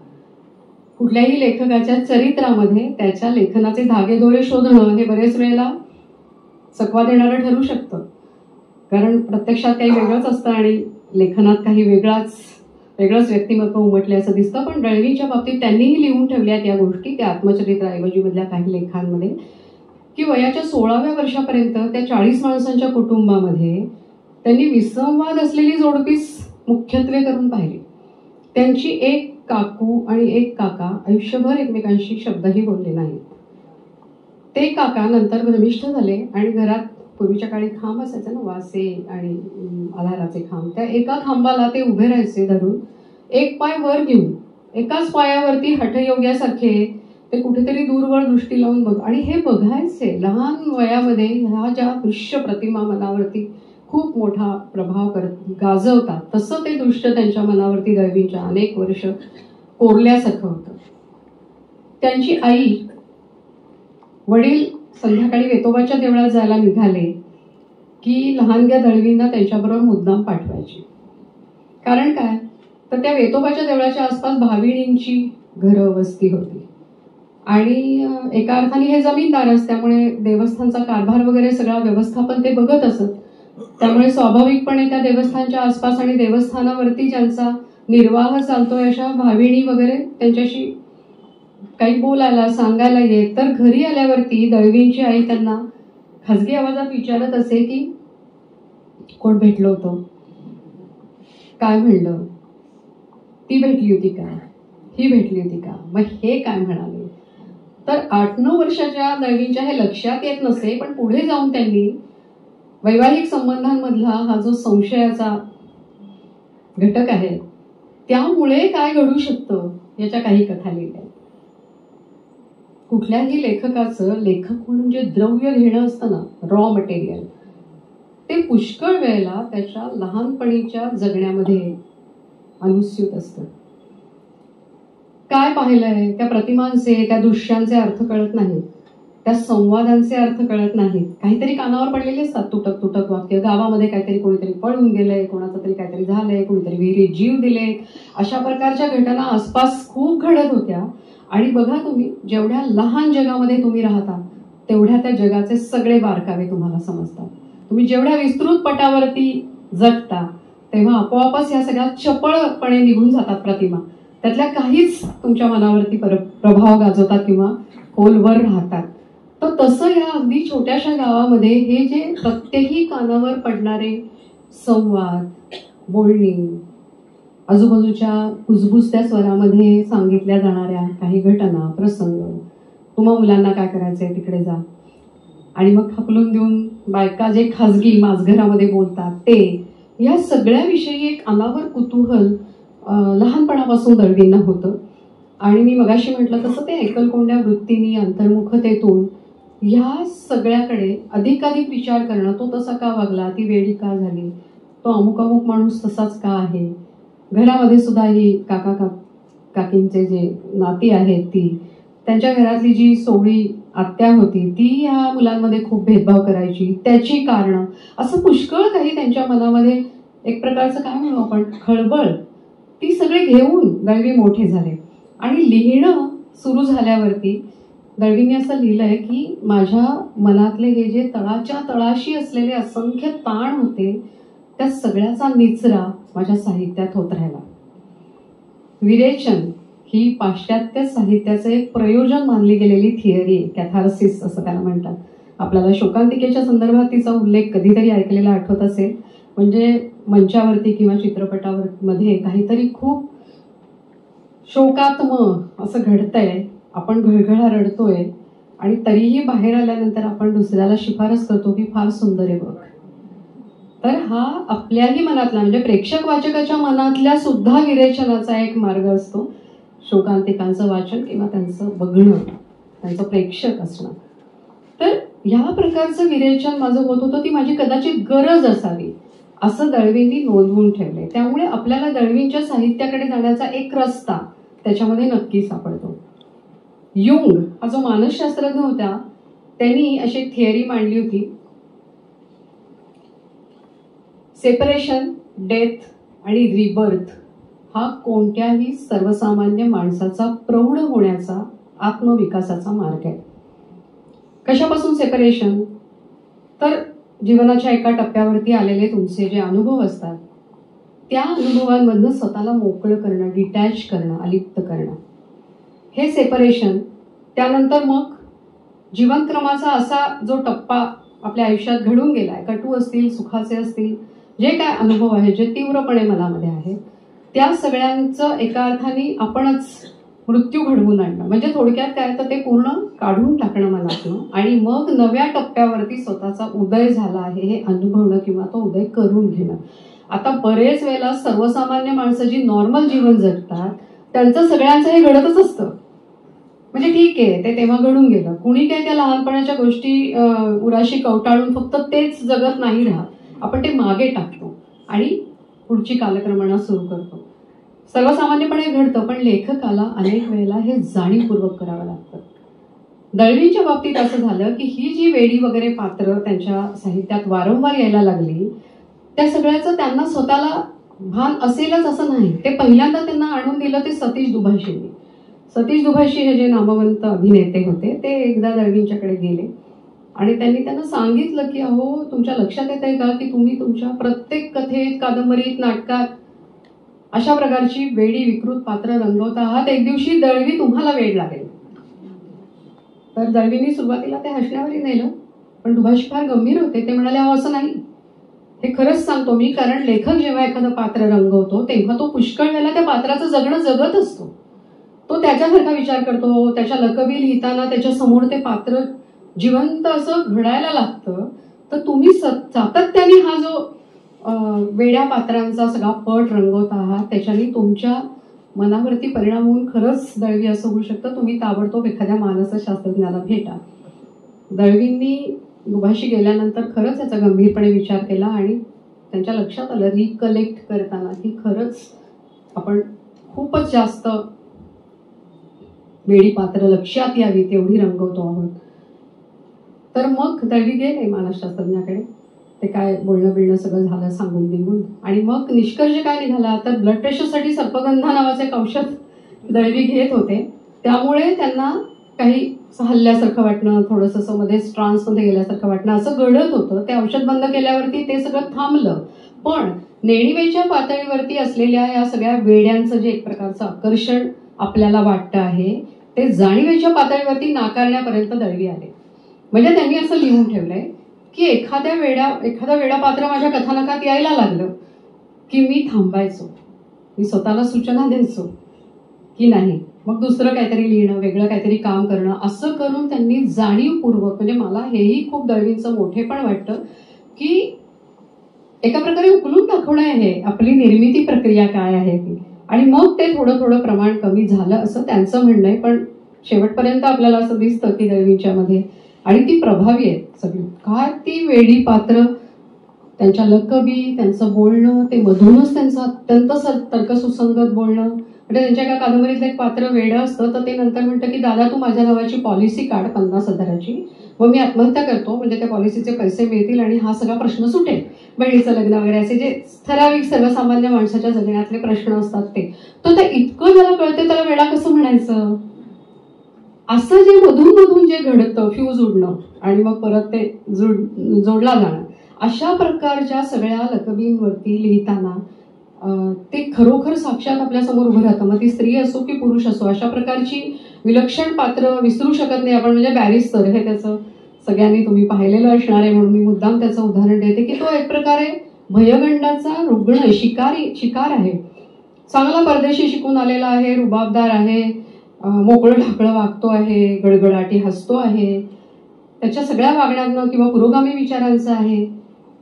कुठल्याही लेखकाच्या चरित्रामध्ये त्याच्या लेखनाचे धागेदोरे शोधणं हे बरेच वेळेला चकवा देणारं ठरू शकतं, कारण प्रत्यक्षात काही वेगळंच असतं आणि लेखनात काही वेगळंच व्यक्तिमत्व उमटले असं दिसतं. पण दळवींच्या बाबतीत त्यांनीही लिहून ठेवल्यात या गोष्टी त्या आत्मचरित्राऐवजीमधल्या काही लेखांमध्ये, की वयाच्या 16व्या वर्षापर्यंत त्या 40 माणसांच्या कुटुंबामध्ये त्यांनी विसंवाद असलेली जोडपीच मुख्यत्वे करून पाहिली. त्यांची एक काकू आणि एक काका आयुष्यभर एकमेकांशी शब्दही बोलले नाहीत. ते काका नंतर भ्रमिष्ठ झाले आणि घरात पूर्वीच्या काळी खांब असायचा ना, वासे आणि आधाराचे खांब, त्या एका खांबाला ते उभे राहायचे धरून, एक पाय वर घेऊन एकाच पायावरती हठयोग्यासारखे ते कुठेतरी दूरवर दृष्टी लावून बघ, आणि हे बघायचे लहान वयामध्ये. ह्या ज्या दृश्य प्रतिमा मनावरती खूप मोठा प्रभाव गाजवतात, तसं ते दृश्य त्यांच्या मनावरती दळवींच्या अनेक वर्ष कोरल्यासारखं होतं. त्यांची आई, वडील संध्याकाळी वेतोबाच्या देवळात जायला निघाले की लहानग्या दळवींना त्यांच्याबरोबर मुद्दाम पाठवायची. कारण काय, तर त्या वेतोबाच्या देवळाच्या आसपास भाविणींची घरं वस्ती होती, आणि एका अर्थाने हे जमीनदार असल्यामुळे देवस्थानचा कारभार वगैरे सगळा व्यवस्थापन ते बघत असत. त्यामुळे स्वाभाविकपणे त्या देवस्थानच्या आसपास आणि देवस्थानावरती ज्यांचा निर्वाह चालतोय अशा भाविणी वगैरे त्यांच्याशी काही बोलायला सांगायला येत. तर घरी आल्यावरती दळवींची आई त्यांना खाजगी आवाजात विचारत असे की कोण भेटलं होतं, काय म्हणलं, ती भेटली होती का, ही भेटली होती का, मग हे काय म्हणाले. तर 8-9 वर्षाच्या दळवींच्या हे लक्षात येत नसे, पण पुढे जाऊन त्यांनी वैवाहिक संबंधांमधला हा जो संशयाचा घटक आहे त्यामुळे काय घडू शकतं याच्या काही कथा लिहिल्या. कुठल्याही लेखकाचं लेखक म्हणून जे द्रव्य घेणं असतं ना, रॉ मटेरियल, ते पुष्कळ वेळेला त्याच्या लहानपणीच्या जगण्यामध्ये अनुस्यूत असतं. काय पाहिलंय त्या प्रतिमांचे, त्या दृश्यांचे अर्थ कळत नाहीत, त्या संवादांचे अर्थ कळत नाहीत. काहीतरी कानावर पडलेले असतात तुटक वाक्य, गावामध्ये काहीतरी कोणीतरी पळून गेलंय, कोणाचं तरी काहीतरी झालंय, कोणीतरी विहिरीत जीव दिले, अशा प्रकारच्या घटना आसपास खूप घडत होत्या. आणि बघा तुम्ही जेवढ्या लहान जगामध्ये तुम्ही राहता तेवढ्या त्या जगाचे सगळे बारकावे तुम्हाला समजतात. तुम्ही जेवढ्या विस्तृत पटावरती जगता तेव्हा आपोआपच ह्या सगळ्या चपळपणे निघून जातात प्रतिमा, त्यातल्या काहीच तुमच्या मनावरती प्रभाव गाजवतात किंवा खोलवर राहतात. तर तसं या अगदी छोट्याशा गावामध्ये हे जे प्रत्येकी कानावर पडणारे संवाद, बोलणी, आजूबाजूच्या कुजबुजत्या स्वरामध्ये सांगितल्या जाणाऱ्या काही घटना, प्रसंग, तुम्हा मुलांना काय करायचंय तिकडे जा, आणि मग हाकलून देऊन बायका जे खाजगी माझघरामध्ये बोलतात ते, या सगळ्याविषयी एक अनावर कुतूहल लहानपणापासून दळवींना होतं. आणि मी मगाशी म्हटलं तसं ते एकलकोंड्या वृत्तीने, अंतर्मुखतेतून ह्या सगळ्याकडे अधिकाधिक विचार करणं. तो तसा का वागला, ती वेडी का झाली, तो अमुक अमुक माणूस तसाच का आहे. घरामध्ये सुद्धा ही काकींचे जे नाती आहेत ती, त्यांच्या घरातली जी सोवळी आत्या होती ती ह्या मुलांमध्ये खूप भेदभाव करायची, त्याची कारणं, असं पुष्कळ काही त्यांच्या मनामध्ये एक प्रकारचं काय म्हणू आपण खळबळ, ती सगळे घेऊन दळवी मोठे झाले. आणि लिहिणं सुरू झाल्यावरती दळवींनी असं लिहिलंय की माझ्या मनातले हे जे तळाच्या तळाशी असलेले असंख्य ताण होते त्या सगळ्याचा निचरा माझ्या साहित्यात होत राहिला. विरेचन ही पाश्चात्य साहित्याचं एक प्रयोजन मानली गेलेली थिअरी आहे, कॅथार्सिस असं त्याला म्हणतात. आपल्याला शोकांतिकेच्या संदर्भात तिचा उल्लेख कधीतरी ऐकलेला आठवत असेल. म्हणजे मंचावरती किंवा चित्रपटावर मध्ये काहीतरी खूप शोकात्मक असं घडतंय, आपण घळघळा रडतोय आणि तरीही बाहेर आल्यानंतर आपण दुसऱ्याला शिफारस करतो की फार सुंदर आहे बघ. तर हा आपल्याही मनातला म्हणजे प्रेक्षक वाचकाच्या मनातल्या सुद्धा विरेचनाचा एक मार्ग असतो, शोकांतिकांचं वाचन किंवा त्यांचं बघणं, त्यांचं प्रेक्षक असणं. तर ह्या प्रकारचं विरेचन माझं होत होतं, ती माझी कदाचित गरज असावी असं दळवींनी नोंदवून ठेवलंय. त्यामुळे आपल्याला दळवींच्या साहित्याकडे जाण्याचा एक रस्ता त्याच्यामध्ये नक्की सापडतो. युंग हा जो मानसशास्त्रज्ञ होता त्यांनी अशी थिअरी मांडली होती, सेपरेशन, डेथ आणि रिबर्थ हा कोणत्याही सर्वसामान्य माणसाचा प्रौढ होण्याचा, आत्मविकासाचा मार्ग आहे. कशापासून सेपरेशन? तर जीवनाच्या एका टप्प्यावरती आलेले तुमचे जे अनुभव असतात त्या अनुभवांमधनं स्वतःला मोकळं करणं, डिटॅच करणं, अलिप्त करणं, हे सेपरेशन. त्यानंतर मग जीवनक्रमाचा असा जो टप्पा आपल्या आयुष्यात घडून गेलाय, कटू असतील, सुखाचे असतील, जे काय अनुभव आहेत जे तीव्रपणे मनामध्ये आहेत, त्या सगळ्यांचं एका अर्थाने आपणच मृत्यू घडवून आणणं. म्हणजे थोडक्यात काय तर ते पूर्ण काढून टाकणं मनातून आणि मग नव्या टप्प्यावरती स्वतःचा उदय झाला आहे हे अनुभवणं किंवा तो उदय करून घेणं. आता बरेच वेळेला सर्वसामान्य माणसं जी नॉर्मल जीवन जगतात त्यांचं सगळ्यांचं हे घडतच असतं. म्हणजे ठीक आहे, ते तेव्हा घडून गेलं. कुणी काय त्या लहानपणाच्या गोष्टी उराशी कवटाळून फक्त तेच जगत नाही राहत, आपण ते मागे टाकतो आणि पुढची कालक्रमणा सुरू करतो. सर्वसामान्यपणे घडतं, पण लेखकाला अनेक वेळेला हे जाणीवपूर्वक करावं लागतं. दळवींच्या बाबतीत असं झालं की ही जी वेडी वगैरे पात्र त्यांच्या साहित्यात वारंवार यायला लागली, त्या सगळ्याचं त्यांना स्वतःला भान असेलच असं नाही. ते पहिल्यांदा त्यांना आणून दिलं ते सतीश दुभाषींनी. सतीश दुभाषी हे जे नामवंत अभिनेते होते ते एकदा दळवींच्याकडे गेले आणि त्यांनी त्यांना सांगितलं की अहो, तुमच्या लक्षात येत आहे का की तुम्ही तुमच्या प्रत्येक कथेत, कादंबरीत, नाटकात अशा प्रकारची वेडी विकृत पात्र रंगवत आहात, एक दिवशी दळवी तुम्हाला वेड लागेल. तर दळवींनी सुरुवातीला ते हसण्यावरही नेलं, पण दुभाषी फार गंभीर होते. ते म्हणाले अहो असं नाही, हे खरंच सांगतो मी, कारण लेखक जेव्हा एखादं पात्र रंगवतो तेव्हा तो पुष्कळ वेळेला त्या पात्राचं जगणं जगत असतो. तो त्याच्यासारखा विचार करतो, त्याच्या लकबी लिहिताना त्याच्या समोर ते पात्र जिवंत असं घडायला लागतं. तर तुम्ही सातत्याने हा जो वेड्या पात्रांचा सगळा पट रंगवत आहात, त्याच्याने तुमच्या मनावरती परिणाम होऊन खरंच दळवी असं होऊ शकतं, तुम्ही ताबडतोब एखाद्या मानसशास्त्रज्ञाला भेटा. दळवींनी दुभाषी गेल्यानंतर खरंच याचा गंभीरपणे विचार केला आणि त्यांच्या लक्षात आलं रिकलेक्ट करताना की खरंच आपण खूपच जास्त वेडी पात्र लक्षात यावी तेवढी रंगवतो आहोत. तर मग दळवी गेले मानसशास्त्रज्ञाकडे. ते काय बोलणं बिळणं सगळं झालं सांगून निघून, आणि मग निष्कर्ष काय निघाला तर ब्लड प्रेशरसाठी सर्पगंधा नावाचं एक औषध दळवी घेत होते. त्यामुळे त्यांना काही हल्ल्यासारखं वाटणं, थोडंसं असं मध्ये ट्रान्समध्ये गेल्यासारखं वाटणं असं घडत होतं. ते औषध बंद केल्यावरती ते सगळं थांबलं. पण नेणिवेच्या पातळीवरती असलेल्या या सगळ्या वेड्यांचं जे एक प्रकारचं आकर्षण आपल्याला वाटतं आहे ते जाणीवेच्या पातळीवरती नाकारण्यापर्यंत दळवी आले. म्हणजे त्यांनी असं लिहून ठेवलंय की एखादं वेडा पात्र माझ्या कथानकात यायला लागलं की मी थांबायचो, मी स्वतःला सूचना द्यायचो की नाही, मग दुसरं काहीतरी लिहिणं, वेगळं काहीतरी काम करणं, असं करून त्यांनी जाणीवपूर्वक, म्हणजे मला हेही खूप दळवींचं मोठेपण वाटतं की एका प्रकारे उकलून दाखवणं आहे आपली निर्मिती प्रक्रिया काय आहे ती, आणि मग ते थोडं थोडं प्रमाण कमी झालं असं त्यांचं म्हणणं आहे. पण शेवटपर्यंत आपल्याला असं दिसतं की दळवींच्यामध्ये, आणि ती प्रभावी आहेत सगळी. काय ती वेडी पात्र, त्यांच्या लकबी, त्यांचं बोलणं, ते मधूनच त्यांचं अत्यंत तर्कसुसंगत बोलणं. म्हणजे त्यांच्या एका कादंबरीतलं एक पात्र वेडं असतं, तर ते नंतर म्हणतं की दादा तू माझ्या नावाची पॉलिसी काढ 50,000ची, मग मी आत्महत्या करतो, म्हणजे त्या पॉलिसीचे पैसे मिळतील आणि हा सगळा प्रश्न सुटेल, बहिणीचं लग्न वगैरे, असे जे ठराविक सर्वसामान्य माणसाच्या जगण्यातले प्रश्न असतात ते. तर ते इतकं ज्याला कळते त्याला वेडा कसं म्हणायचं. असं जे मधून मधून जे घडतं, फ्यूज उडणं आणि मग परत ते जोडला जाणं, अशा प्रकारच्या सगळ्या लकबींवरती लिहिताना ते खरोखर साक्षात आपल्यासमोर उभं राहतं. मग ती स्त्री असो की पुरुष असो, अशा प्रकारची विलक्षण पात्र विसरू शकत नाही आपण. म्हणजे बॅरिस्टर हे त्याचं सगळ्यांनी तुम्ही पाहिलेलं असणार आहे म्हणून मी मुद्दाम त्याचं उदाहरण देते की तो एक प्रकारे भयगंडाचा रुग्ण शिकार आहे. चांगला परदेशी शिकून आलेला आहे, रुबाबदार आहे, मोकळं ढाकळं वागतो आहे, गडगडाटी हसतो आहे, त्याच्या सगळ्या वागण्यातनं किंवा पुरोगामी विचारांचं आहे,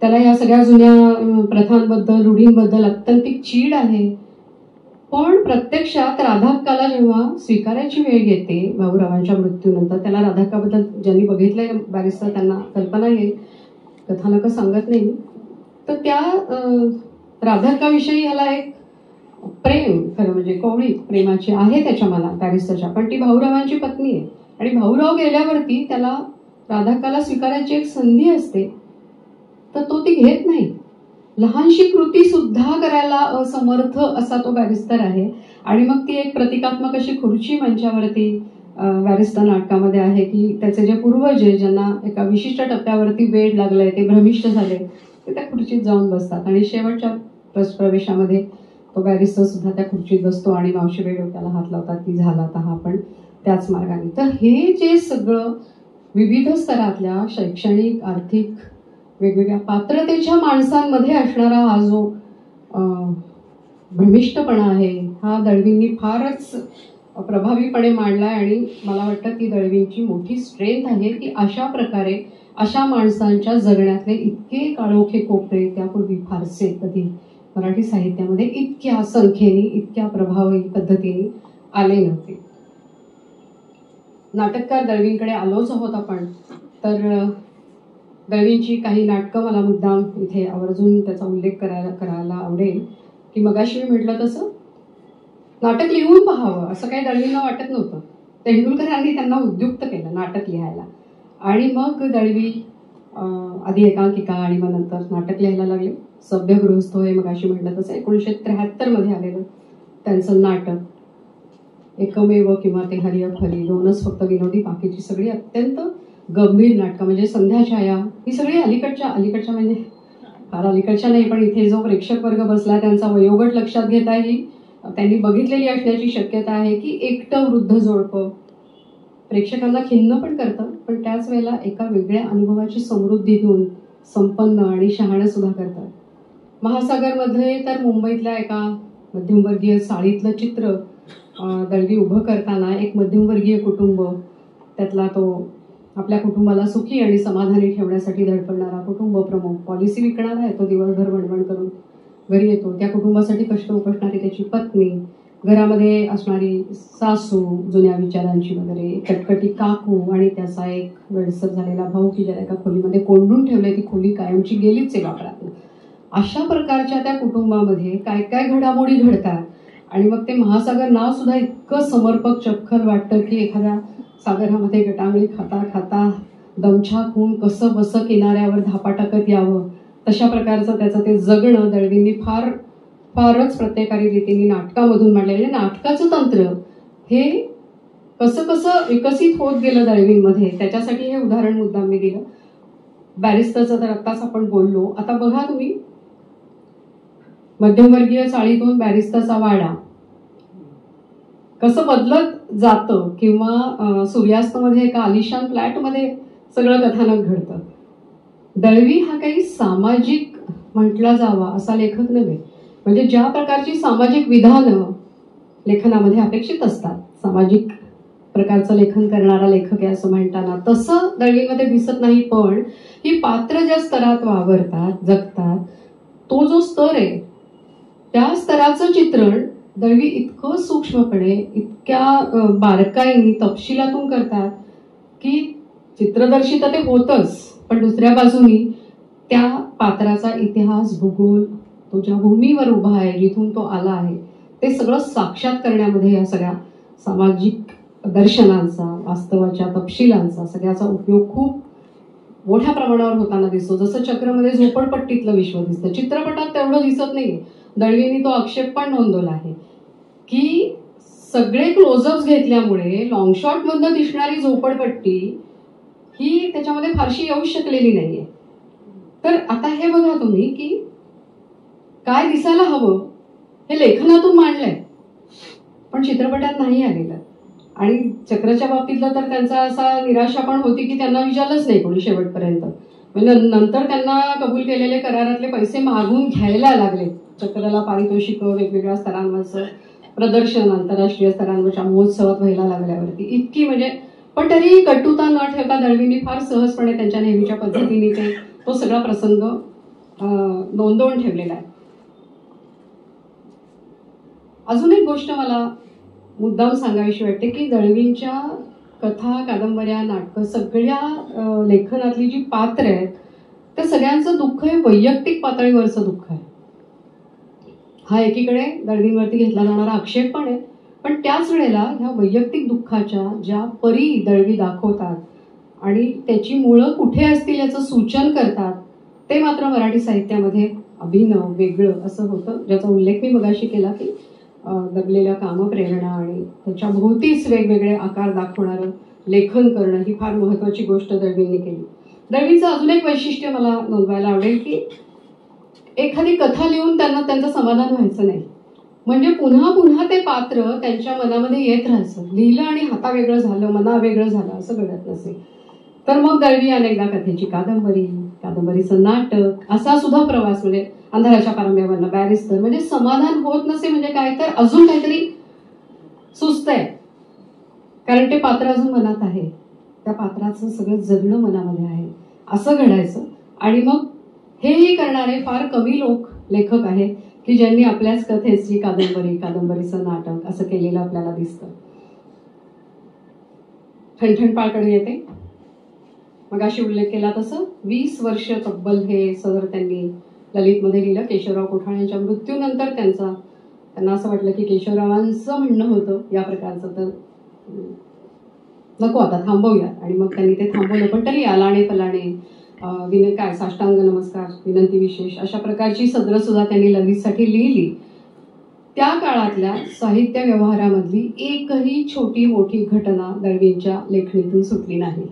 त्याला या सगळ्या जुन्या प्रथांबद्दल, रूढींबद्दल अत्यंतिक चीड आहे. पण प्रत्यक्षात राधाक्काला जेव्हा स्वीकारायची वेळ येते भाऊरावांच्या मृत्यूनंतर, त्याला राधाक्काबद्दल ज्यांनी बघितलंय बॅरिस्टर त्यांना कल्पना येईल, कथानकं सांगत नाही, तर त्या राधाक्काविषयी ह्याला एक प्रेम, खरं म्हणजे कोवळी प्रेमाची आहे त्याच्या मनात बॅरिस्टरच्या, पण ती भाऊरावांची पत्नी आहे आणि भाऊराव गेल्यावरती त्याला राधाक्काला स्वीकारायची एक संधी असते, तर तो ती घेत नाही. लहानशी कृती सुद्धा करायला असमर्थ असा तो बॅरिस्टर आहे. आणि मग ती एक प्रतिकात्मक अशी खुर्ची मंचावरती बॅरिस्टर नाटकामध्ये आहे की त्याचे जे पूर्वज आहे, ज्यांना एका विशिष्ट टप्प्यावरती वेड लागलाय, ते भ्रमिष्ट झाले, ते त्या खुर्चीत जाऊन बसतात आणि शेवटच्या प्रवेशामध्ये तो बॅरिस्टर सुद्धा त्या खुर्चीत बसतो आणि मावशीबाई डोक्याला हात लावतात की झाला आता हा पण त्याच मार्गाने. तर हे जे सगळं विविध स्तरातल्या शैक्षणिक, आर्थिक, वेगवेगळ्या पात्रतेच्या माणसांमध्ये असणारा हा जो भ्रमिष्टपणा आहे, हा दळवींनी फारच प्रभावीपणे मांडलाय. आणि मला वाटतं की दळवींची मोठी स्ट्रेंथ आहे की अशा प्रकारे अशा माणसांच्या जगण्यातले इतके काळोखे कोपरे त्यापूर्वी फारसे कधी मराठी साहित्यामध्ये इतक्या संख्येने, इतक्या प्रभावी पद्धतीने आले नव्हते. नाटककार दळवींकडे आलोच आहोत आपण, तर दळवींची काही नाटकं मला मुद्दाम इथे आवर्जून त्याचा उल्लेख करायला आवडेल. की मगाशी मी म्हटलं तसं नाटक लिहून पाहावं असं काही दळवींना वाटत नव्हतं. तेंडुलकरांनी त्यांना उद्युक्त केलं नाटक लिहायला, आणि मग दळवी आधी एकांकिका आणि मग नंतर नाटक लिहायला लागले. सभ्य गृहस्थ हे मगाशी म्हटलं तसं 1973 आलेलं त्यांचं नाटक, एकमेव किंवा ते हरिअफरी, 2च फक्त विनोदी, बाकीची सगळी अत्यंत गंभीर नाटकं. म्हणजे संध्याछाया ही सगळी अलीकडच्या म्हणजे फार अलीकडच्या नाही, पण इथे जो प्रेक्षक वर्ग बसला त्यांचा वयोगट लक्षात घेता ही त्यांनी बघितलेली असण्याची शक्यता आहे की एकटं वृद्ध जोडपं प्रेक्षकांना खिन्न पण करतं, पण त्याच वेळेला एका वेगळ्या अनुभवाची समृद्धी देऊन संपन्न आणि शहाणं सुद्धा करतात. महासागरमध्ये तर मुंबईतल्या एका मध्यमवर्गीय चाळीतलं चित्र दळवी उभं करताना एक मध्यमवर्गीय कुटुंब, त्यातला तो आपल्या कुटुंबाला सुखी आणि समाधानी ठेवण्यासाठी धडपडणारा कुटुंब प्रमुख, पॉलिसी विकणारा आहे तो, दिवसभर वणवण करून घरी येतो, त्या कुटुंबासाठी कष्ट उपसणारी त्याची पत्नी, घरामध्ये असणारी सासू जुन्या विचारांची वगैरे, कटकटी काकू आणि त्याचा एक वेडसर झालेला भाऊ की ज्याला एका खोलीमध्ये कोंडून ठेवले, ती खोली कायमची गेलीच आहे वापरात. अशा प्रकारच्या त्या कुटुंबामध्ये काय काय घडामोडी घडतात. आणि मग ते महासागर नाव सुद्धा इतकं समर्पक चपखल वाटतं की एखाद्या सागरामध्ये गटांगळी खाता खाता दमछाक होऊन कसं बसं किनाऱ्यावर धापा टाकत यावं, तशा प्रकारचं त्याचं ते जगणं दळवींनी फारच प्रत्येकारी रीतीने नाटकामधून मांडलं. म्हणजे नाटकाचं तंत्र हे कसं कसं विकसित होत गेलं दळवींमध्ये, त्याच्यासाठी हे उदाहरण मुद्दाम मी दिलं. बॅरिस्टरचं तर आत्ताच आपण बोललो. आता बघा तुम्ही, मध्यमवर्गीय चाळीतून बॅरिस्टरचा वाडा कसं बदलत जातं, किंवा सूर्यास्तमध्ये एका आलिशान फ्लॅटमध्ये सगळं कथानक घडतं. दळवी हा काही सामाजिक म्हटला जावा असा लेखक नव्हे. म्हणजे ज्या प्रकारची सामाजिक विधानं लेखनामध्ये अपेक्षित असतात, सामाजिक प्रकारचं लेखन करणारा लेखक आहे असं म्हणताना तसं दळवीमध्ये दिसत नाही. पण ही पात्र ज्या स्तरात वावरतात जगतात तो जो स्तर आहे त्या स्तराचं चित्रण दळवी इतकं सूक्ष्मपणे इतक्या बारकाईने तपशिलातून करतात की चित्रदर्शी तर ते होतच, पण दुसऱ्या बाजूनी त्या पात्राचा इतिहास भूगोल तो ज्या भूमीवर उभा आहे जिथून तो आला आहे ते सगळं साक्षात करण्यामध्ये या सगळ्या सामाजिक दर्शनांचा वास्तवाच्या तपशिलांचा सगळ्याचा उपयोग खूप मोठ्या प्रमाणावर होताना दिसतो. जसं चक्रमध्ये झोपडपट्टीतलं विश्व दिसतं, चित्रपटात तेवढं दिसत नाही. दळवींनी तो आक्षेप पण नोंदवला आहे की सगळे क्लोजअप्स घेतल्यामुळे लॉंग शॉट मधनं दिसणारी झोपडपट्टी ही त्याच्यामध्ये फारशी येऊ शकलेली नाहीये. तर आता हे बघा तुम्ही की काय दिसायला हवं हे लेखनातून मांडलंय पण चित्रपटात नाही आलेलं. आणि चक्रच्या बाबतीतलं तर त्यांचा असा निराशा पण होती की त्यांना विचारलंच नाही कोणी शेवटपर्यंत. म्हणजे नंतर त्यांना कबूल केलेले करारातले पैसे मागून घ्यायला लागले. चक्रला पारितोषिक वेगवेगळ्या स्तरांवरचं प्रदर्शन आंतरराष्ट्रीय स्तरांवरच्या महोत्सवात व्हायला लागल्यावरती इतकी म्हणजे पण तरी कटुता न ठेवता दळवींनी फार सहजपणे त्यांच्या नेहमीच्या पद्धतीने तो सगळा प्रसंग नोंदवून ठेवलेला आहे. अजून एक गोष्ट मला मुद्दाम सांगावीशी वाटते की दळवींच्या कथा कादंबऱ्या नाटकं सगळ्या लेखनातली जी पात्र आहेत त्या सगळ्यांचं दुःख हे वैयक्तिक पातळीवरचं दुःख आहे. हा एकीकडे दळवींवरती घेतला जाणारा आक्षेप पण आहे, पण त्याच वेळेला ह्या वैयक्तिक दुःखाच्या ज्या परी दळवी दाखवतात आणि त्याची मुळं कुठे असतील याचं सूचन करतात ते मात्र मराठी साहित्यामध्ये अभिनव वेगळं असं होतं, ज्याचा उल्लेख मी मगाशी केला की दबलेल्या कामप्रेरणा आणि त्याच्या भोवतीच वेगवेगळे आकार दाखवणारं लेखन करणं ही फार महत्त्वाची गोष्ट दळवींनी केली. दळवींचं अजून एक वैशिष्ट्य मला नोंदवायला आवडेल की एखादी कथा लिहून त्यांना त्यांचं समाधान व्हायचं नाही. म्हणजे पुन्हा पुन्हा ते पात्र त्यांच्या मनामध्ये येत राहायचं. लिहिलं आणि हाता वेगळं झालं मना वेगळं झालं असं घडत नसे. तर मग दळवी अनेकदा कथेची कादंबरी कादंबरीचं नाटक असा सुद्धा प्रवास म्हणजे अंधाराच्या पारंब्यावरनं बॅरिस्टर म्हणजे समाधान होत नसे म्हणजे काय तर अजून काहीतरी सुचतंय कारण ते पात्र अजून मनात आहे, त्या पात्राचं सगळं जगणं मनामध्ये आहे असं घडायचं. आणि मग हेही करणारे फार कमी लोक लेखक आहेत की ज्यांनी आपल्याच कथेची कादंबरी कादंबरीचं नाटक असं केलेलं आपल्याला दिसतं. ठणठणपाळकडे येते. मगाशी उल्लेख केला तसं 20 वर्ष तब्बल हे सदर त्यांनी ललितमध्ये लिहिलं. केशवराव कोठाळ्यांच्या मृत्यूनंतर त्यांना असं वाटलं की केशवरावांचं म्हणणं होतं या प्रकारचं तर नको आता थांबवूयात आणि मग त्यांनी ते थांबवलं. पण तरी आलाणे फलाणे काय साष्टांग नमस्कार विनंती विशेष अशा प्रकारची सदरं सुद्धा त्यांनी ललितसाठी लिहिली. त्या काळातल्या साहित्य व्यवहारामधली एकही छोटी मोठी घटना दळवींच्या लेखणीतून सुटली नाही.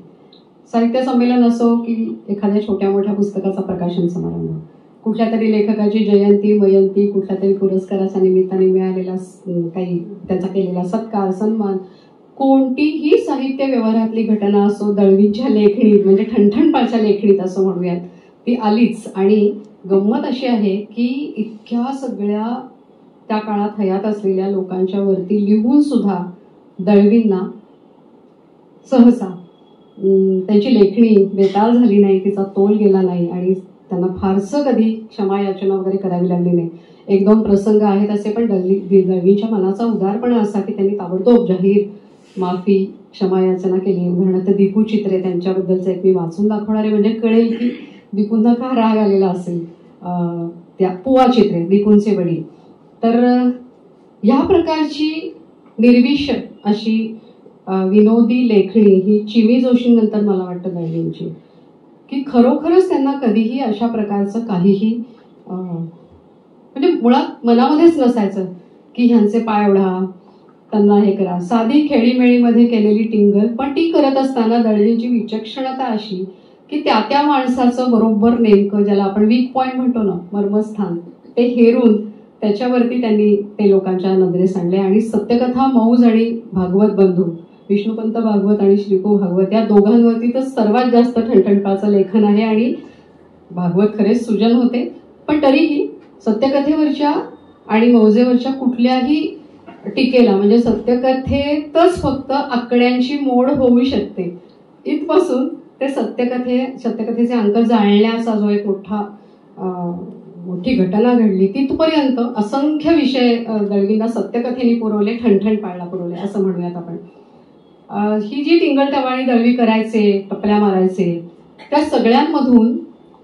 साहित्य संमेलन असो की एखाद्या छोट्या मोठ्या पुस्तकाचा प्रकाशन समारंभ, कुठल्या तरी लेखकाची जयंती मयंती, कुठल्या तरी पुरस्काराच्या निमित्ताने मिळालेला काही त्याचा केलेला सत्कार सन्मान, कोणतीही साहित्य व्यवहारातली घटना असो दळवींच्या लेखणीत म्हणजे ठणठणपाळच्या लेखणीत असं म्हणूयात ती आलीच. आणि गंमत अशी आहे की इतक्या सगळ्या त्या काळात हयात असलेल्या लोकांच्या वरती लिहून सुद्धा दळवींना सहसा त्यांची लेखणी बेताल झाली नाही, तिचा तोल गेला नाही आणि त्यांना फारसं कधी क्षमायाचना वगैरे करावी लागली नाही. 1-2 प्रसंग आहेत असे, पण दळवींच्या मनाचा उदारपणा असा की त्यांनी ताबडतोब जाहीर माफी क्षमायाचना केली. उदाहरणार्थ दीपू चित्रे त्यांच्याबद्दलचं एक मी वाचून दाखवणारे म्हणजे कळेल की दीपूंना का राग आलेला असेल. त्या पुवा चित्रे दीपूंचे वडील. तर ह्या प्रकारची निर्विष अशी विनोदी लेखणी ही चिमी जोशींनंतर मला वाटतं दळवींची की खरोखरच त्यांना कधीही अशा प्रकारचं काहीही म्हणजे मुळात मनामध्येच नसायचं की ह्यांचे पाय ओढा त्यांना हे करा. साधी खेळीमेळीमध्ये केलेली टिंगल पण ती करत असताना दळवींची विचक्षणता अशी की त्या माणसाचं बरोबर नेमकं ज्याला आपण वीक पॉईंट म्हणतो ना मर्मस्थान ते हेरून त्याच्यावरती त्यांनी ते लोकांच्या नजरेस आणले. आणि सत्यकथा मौज आणि भागवत बंधू विष्णुपंत भागवत आणि श्रीपू भागवत या दोघांवरती तर सर्वात जास्त ठणठणपाळचं लेखन आहे. आणि भागवत खरेच सुजन होते, पण तरीही सत्यकथेवरच्या आणि मौजेवरच्या कुठल्याही टीकेला, म्हणजे सत्यकथेतच फक्त आकड्यांची मोड होऊ शकते इथपासून ते सत्यकथेचे अंक जाळण्याचा जो एक मोठी घटना घडली तिथपर्यंत असंख्य विषय दळवींना सत्यकथेने पुरवले, ठणठण पाळला पुरवले असं म्हणूयात आपण. ही जी टिंगलटवाळी दळवी करायचे, टपल्या मारायचे, त्या सगळ्यांमधून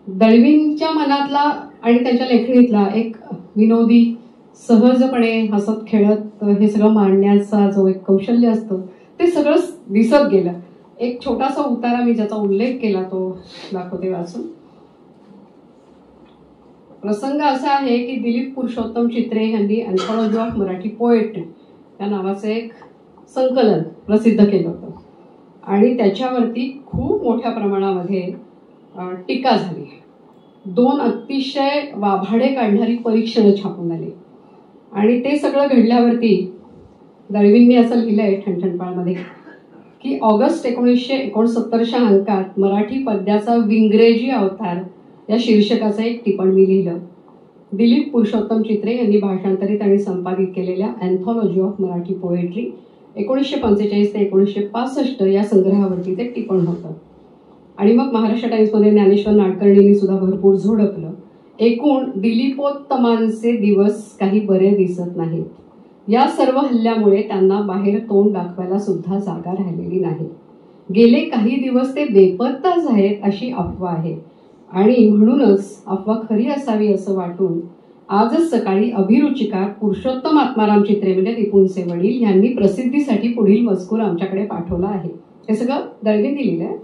दळवींच्या मनातला आणि त्यांच्या लेखणीतला एक विनोदी, सहजपणे हसत खेळत हे सगळं मांडण्याचा जो एक कौशल्य असतं ते सगळं दिसत गेलं. एक छोटासा उतारा मी ज्याचा उल्लेख केला तो दाखवते वाचून. प्रसंग असा आहे की दिलीप पुरुषोत्तम चित्रे यांनी अँथॉलॉजी ऑफ मराठी पोएट्री या नावाचं एक संकलन प्रसिद्ध केलं होतं आणि त्याच्यावरती खूप मोठ्या प्रमाणामध्ये टीका झाली. 2 अतिशय वाभाडे काढणारी परीक्षणं छापून आली आणि ते सगळं घडल्यावरती दळवींनी असं लिहिलंय ठणठणपाळमध्ये की ऑगस्ट 1969च्या अंकात मराठी पद्याचा विंग्रजी अवतार या शीर्षकाचं एक टिपण मी लिहिलं. दिलीप पुरुषोत्तम चित्रे यांनी भाषांतरित आणि संपादित केलेल्या अँथॉलॉजी ऑफ मराठी पोएट्री 1945 ते 1965 या संग्रहावरती ते टिपण होतं. आणि मग महाराष्ट्र टाइम्समध्ये ज्ञानेश्वर नाडकर्णींनी सुद्धा भरपूर झोडपलं. एकूण दिलीपोत्तमांचे दिवस काही बरे दिसत नाहीत. या सर्व हल्ल्यामुळे त्यांना बाहेर तोंड दाखवायला सुद्धा जागा राहिलेली नाही. गेले काही दिवस ते बेपत्ताच आहेत अशी अफवा आहे आणि म्हणूनच अफवा खरी असावी असं वाटून आजच सकाळी अभिरुचिकार पुरुषोत्तम आत्माराम चित्रे म्हणजे दीपूंचे वडील यांनी प्रसिद्धीसाठी पुढील मजकूर आमच्याकडे पाठवला आहे. हे सगळं दळवींनी लिहिलंय.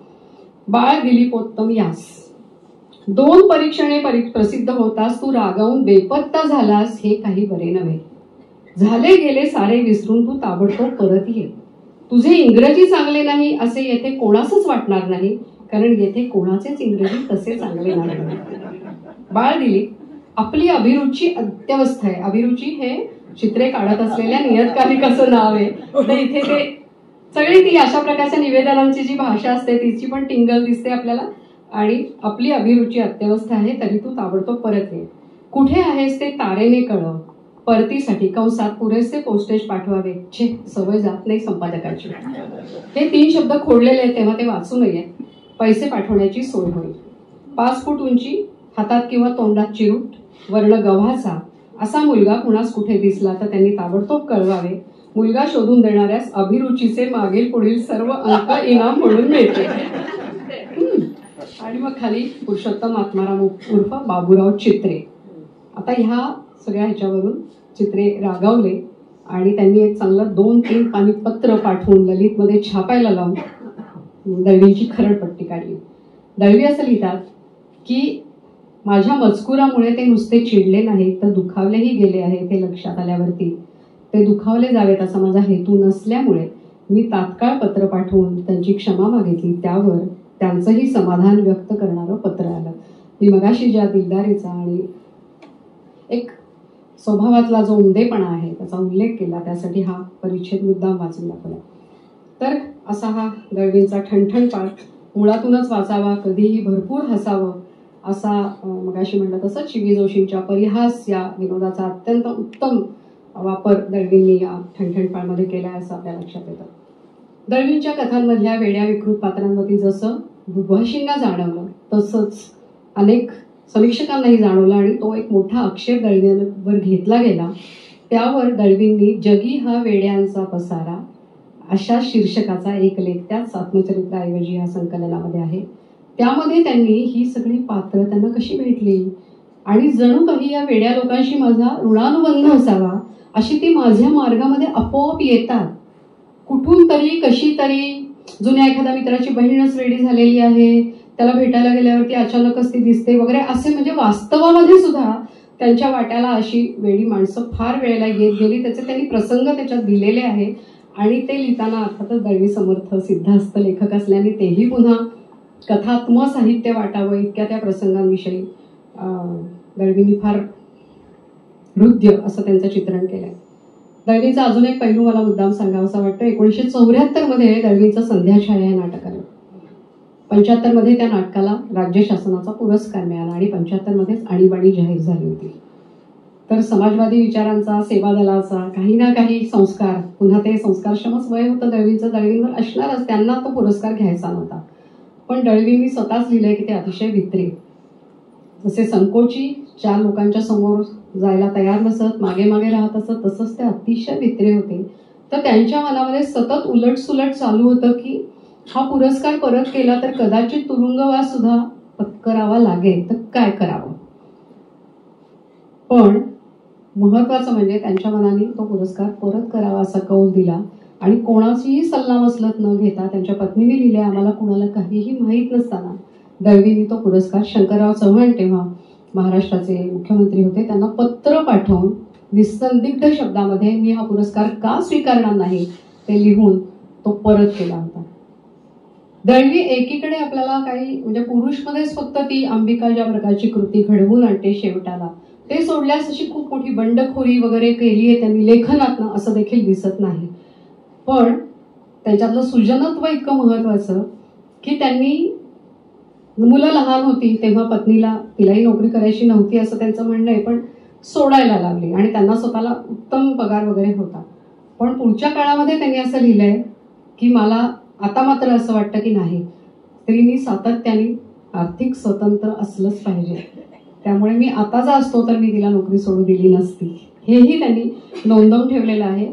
बाळ दिलीपोत्तम यास 2 परीक्षणे प्रसिद्ध होतास तू रागावून बेपत्ता झालास हे काही बरे नव्हे. झाले गेले सारे विसरून तू ताबडतोब परत ये. तुझे इंग्रजी चांगले नाही असे येथे कोणासच वाटणार नाही, कारण येथे कोणाचेच इंग्रजी तसे चांगले नाही. बाळ दिलीप, आपली अभिरुची अत्यवस्थ आहे. अभिरुची हे चित्रे काढत असलेल्या नियतकालिकाचं नाव आहे. तर इथे ते सगळी ती अशा प्रकारच्या निवेदनांची जी भाषा असते तिची पण टिंगल दिसते आपल्याला. आणि आपली अभिरुची अत्यवस्थ आहे तरी तू ताबडतोब परत ये. कुठे आहेस ते तारेने कळव. परतीसाठी कंसात पुरेसे पोस्टेज पाठवावे. छे, सवय जात नाही संपादकाची. हे 3 शब्द खोडलेले आहेत तेव्हा ते वाचू नये. पैसे पाठवण्याची सोय होईल. 5 फूट उंची, हातात किंवा तोंडात चिरूट, वर्ण गव्हाचा असा मुलगा कुणास कुठे दिसला तर त्यांनी ताबडतोब कळवावे. मुलगा शोधून देणाऱ्यास अभिरुचीचे मागील पुढील सर्व अंक इनाम म्हणून मिळते. आणि मग खाली पुरुषोत्तम आत्माराम उर्फ बाबूराव चित्रे. आता ह्या सगळ्या ह्याच्यावरून चित्रे रागावले आणि त्यांनी एक चांगलं 2-3 पानी पत्र पाठवून ललितमध्ये छापायला लावून दळवींची खरडपट्टी काढली. दळवी असं लिहितात की माझ्या मजकुरामुळे ते नुसते चिडले नाहीत तर दुखावलेही गेले आहेत. हे लक्षात आल्यावरती ते दुखावले जावेत असा माझा हेतू नसल्यामुळे मी तात्काळ पत्र पाठवून त्यांची क्षमा मागितली. त्यावर त्यांचंही समाधान व्यक्त करणारं पत्र आलं. मी मगाशी ज्या दिलदारीचा आणि एक स्वभावातला जो उमदेपणा आहे त्याचा उल्लेख केला त्यासाठी हा परिच्छेद मुद्दाम वाचून दाखवला. तर असा हा दळवींचा ठणठणपाळ मुळातूनच वाचावा, कधीही भरपूर हसावं असा मगाशी म्हणलं तसं चिवी जोशींच्या परिहास या विनोदाचा अत्यंत उत्तम वापर दळवींनी या ठणठणपाळमध्ये केला असं आपल्या लक्षात येतं. दळवींच्या कथांमधल्या वेड्या विकृत पात्रांवरती जसं दुभाषींना जाणवलं तसंच अनेक समीक्षकांनाही जाणवलं आणि तो एक मोठा आक्षेप दळवींवर घेतला गेला. त्यावर दळवींनी जगी हा वेड्यांचा पसारा अशा शीर्षकाचा एक लेख त्याच आत्मचरित्राऐवजी या संकलनामध्ये आहे. त्यामध्ये त्यांनी ही सगळी पात्र त्यांना कशी भेटली आणि जणू काही या वेड्या लोकांशी माझा ऋणानुबंध असावा अशी ती माझ्या मार्गामध्ये आपोआप येतात. कुठून तरी कशी तरी जुन्या एखाद्या मित्राची बहीणच वेडी झालेली आहे, त्याला भेटायला गेल्यावरती अचानकच ती दिसते वगैरे असे म्हणजे वास्तवामध्ये सुद्धा त्यांच्या वाट्याला अशी वेडी माणसं फार वेळेला येत गेली. त्याचे त्यांनी प्रसंग त्याच्यात दिलेले आहे आणि ते लिहिताना अर्थातच दळवी समर्थ सिद्धहस्त लेखक असल्याने तेही पुन्हा कथात्म साहित्य वाटावं इतक्या त्या प्रसंगांविषयी दळवींनी फार हृदय असं त्यांचं चित्रण केलंय. दळवींचा अजून एक पैलू मला मुद्दाम सांगावासा वाटतो. 1974 मध्ये दळवींचं संध्याछाया हे नाटक आलं. 75 मध्ये त्या नाटकाला राज्य शासनाचा पुरस्कार मिळाला आणि 75 मध्येच आणीबाणी जाहीर झाली होती. तर समाजवादी विचारांचा, सेवा दलाचा काही ना काही संस्कार, पुन्हा ते संस्कारक्षमच वय होतं दळवींचं, दळवींवर असणारच, त्यांना तो पुरस्कार घ्यायचा नव्हता. पण दळवींनी स्वतःच लिहिलंय की ते अतिशय भित्रे, जसे संकोची 4 लोकांच्या समोर जायला तयार नसत, मागे मागे राहत असत, तसंच ते अतिशय भित्रे होते. तर त्यांच्या मनामध्ये सतत उलटसुलट चालू होतं की हा पुरस्कार परत केला तर कदाचित तुरुंगवास सुद्धा पत्करावा लागेल, तर काय करावं. पण महत्वाचं म्हणजे त्यांच्या मनाने तो पुरस्कार परत करावा असा कौल दिला आणि कोणाचीही सल्लामसलत न घेता त्यांच्या पत्नीने लिहिले. आम्हाला कुणाला काहीही माहीत नसताना दळवींनी तो पुरस्कार शंकरराव चव्हाण, तेव्हा महाराष्ट्राचे मुख्यमंत्री होते, त्यांना पत्र पाठवून निसंदिग्ध शब्दामध्ये मी हा पुरस्कार का स्वीकारणार नाही ते लिहून तो परत केला होता. दळवी एकीकडे आपल्याला काही म्हणजे पुरुषमध्येच फक्त ती अंबिका ज्या प्रकारची कृती घडवून आणते शेवटाला, ते सोडल्यास अशी खूप मोठी बंडखोरी वगैरे केली आहे त्यांनी लेखनातनं असं देखील दिसत नाही. पण त्याच्यातलं सृजनत्व इतकं महत्वाचं की त्यांनी, मुलं लहान होती तेव्हा पत्नीला, तिलाही नोकरी करायची नव्हती असं त्यांचं म्हणणं आहे, पण सोडायला लागली आणि त्यांना स्वतःला उत्तम पगार वगैरे होता. पण पुढच्या काळामध्ये त्यांनी असं लिहिलंय की मला आता मात्र असं वाटतं की नाही, स्त्रीनी सातत्याने आर्थिक स्वतंत्र असलंच पाहिजे, त्यामुळे मी आता जर असतो तर मी तिला नोकरी सोडू दिली नसती, हेही त्यांनी नोंदवून ठेवलेलं आहे.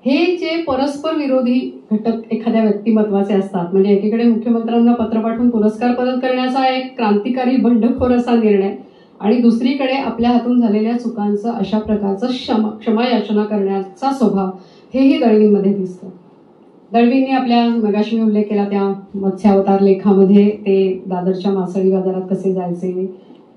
हे जे परस्पर विरोधी घटक एखाद्या व्यक्तिमत्वाचे असतात, म्हणजे एकीकडे मुख्यमंत्र्यांना पत्र पाठवून पुरस्कार परत करण्याचा एक क्रांतिकारी बंडखोर असा निर्णय आणि दुसरीकडे आपल्या हातून झालेल्या चुकांचं अशा प्रकारचं क्षमायाचना करण्याचा स्वभाव, हेही दळवींमध्ये दिसतं. दळवींनी आपल्या मगाशी मी उल्लेख केला त्या मत्स्यावतार लेखामध्ये ते दादरच्या मासळी बाजारात कसे जायचे,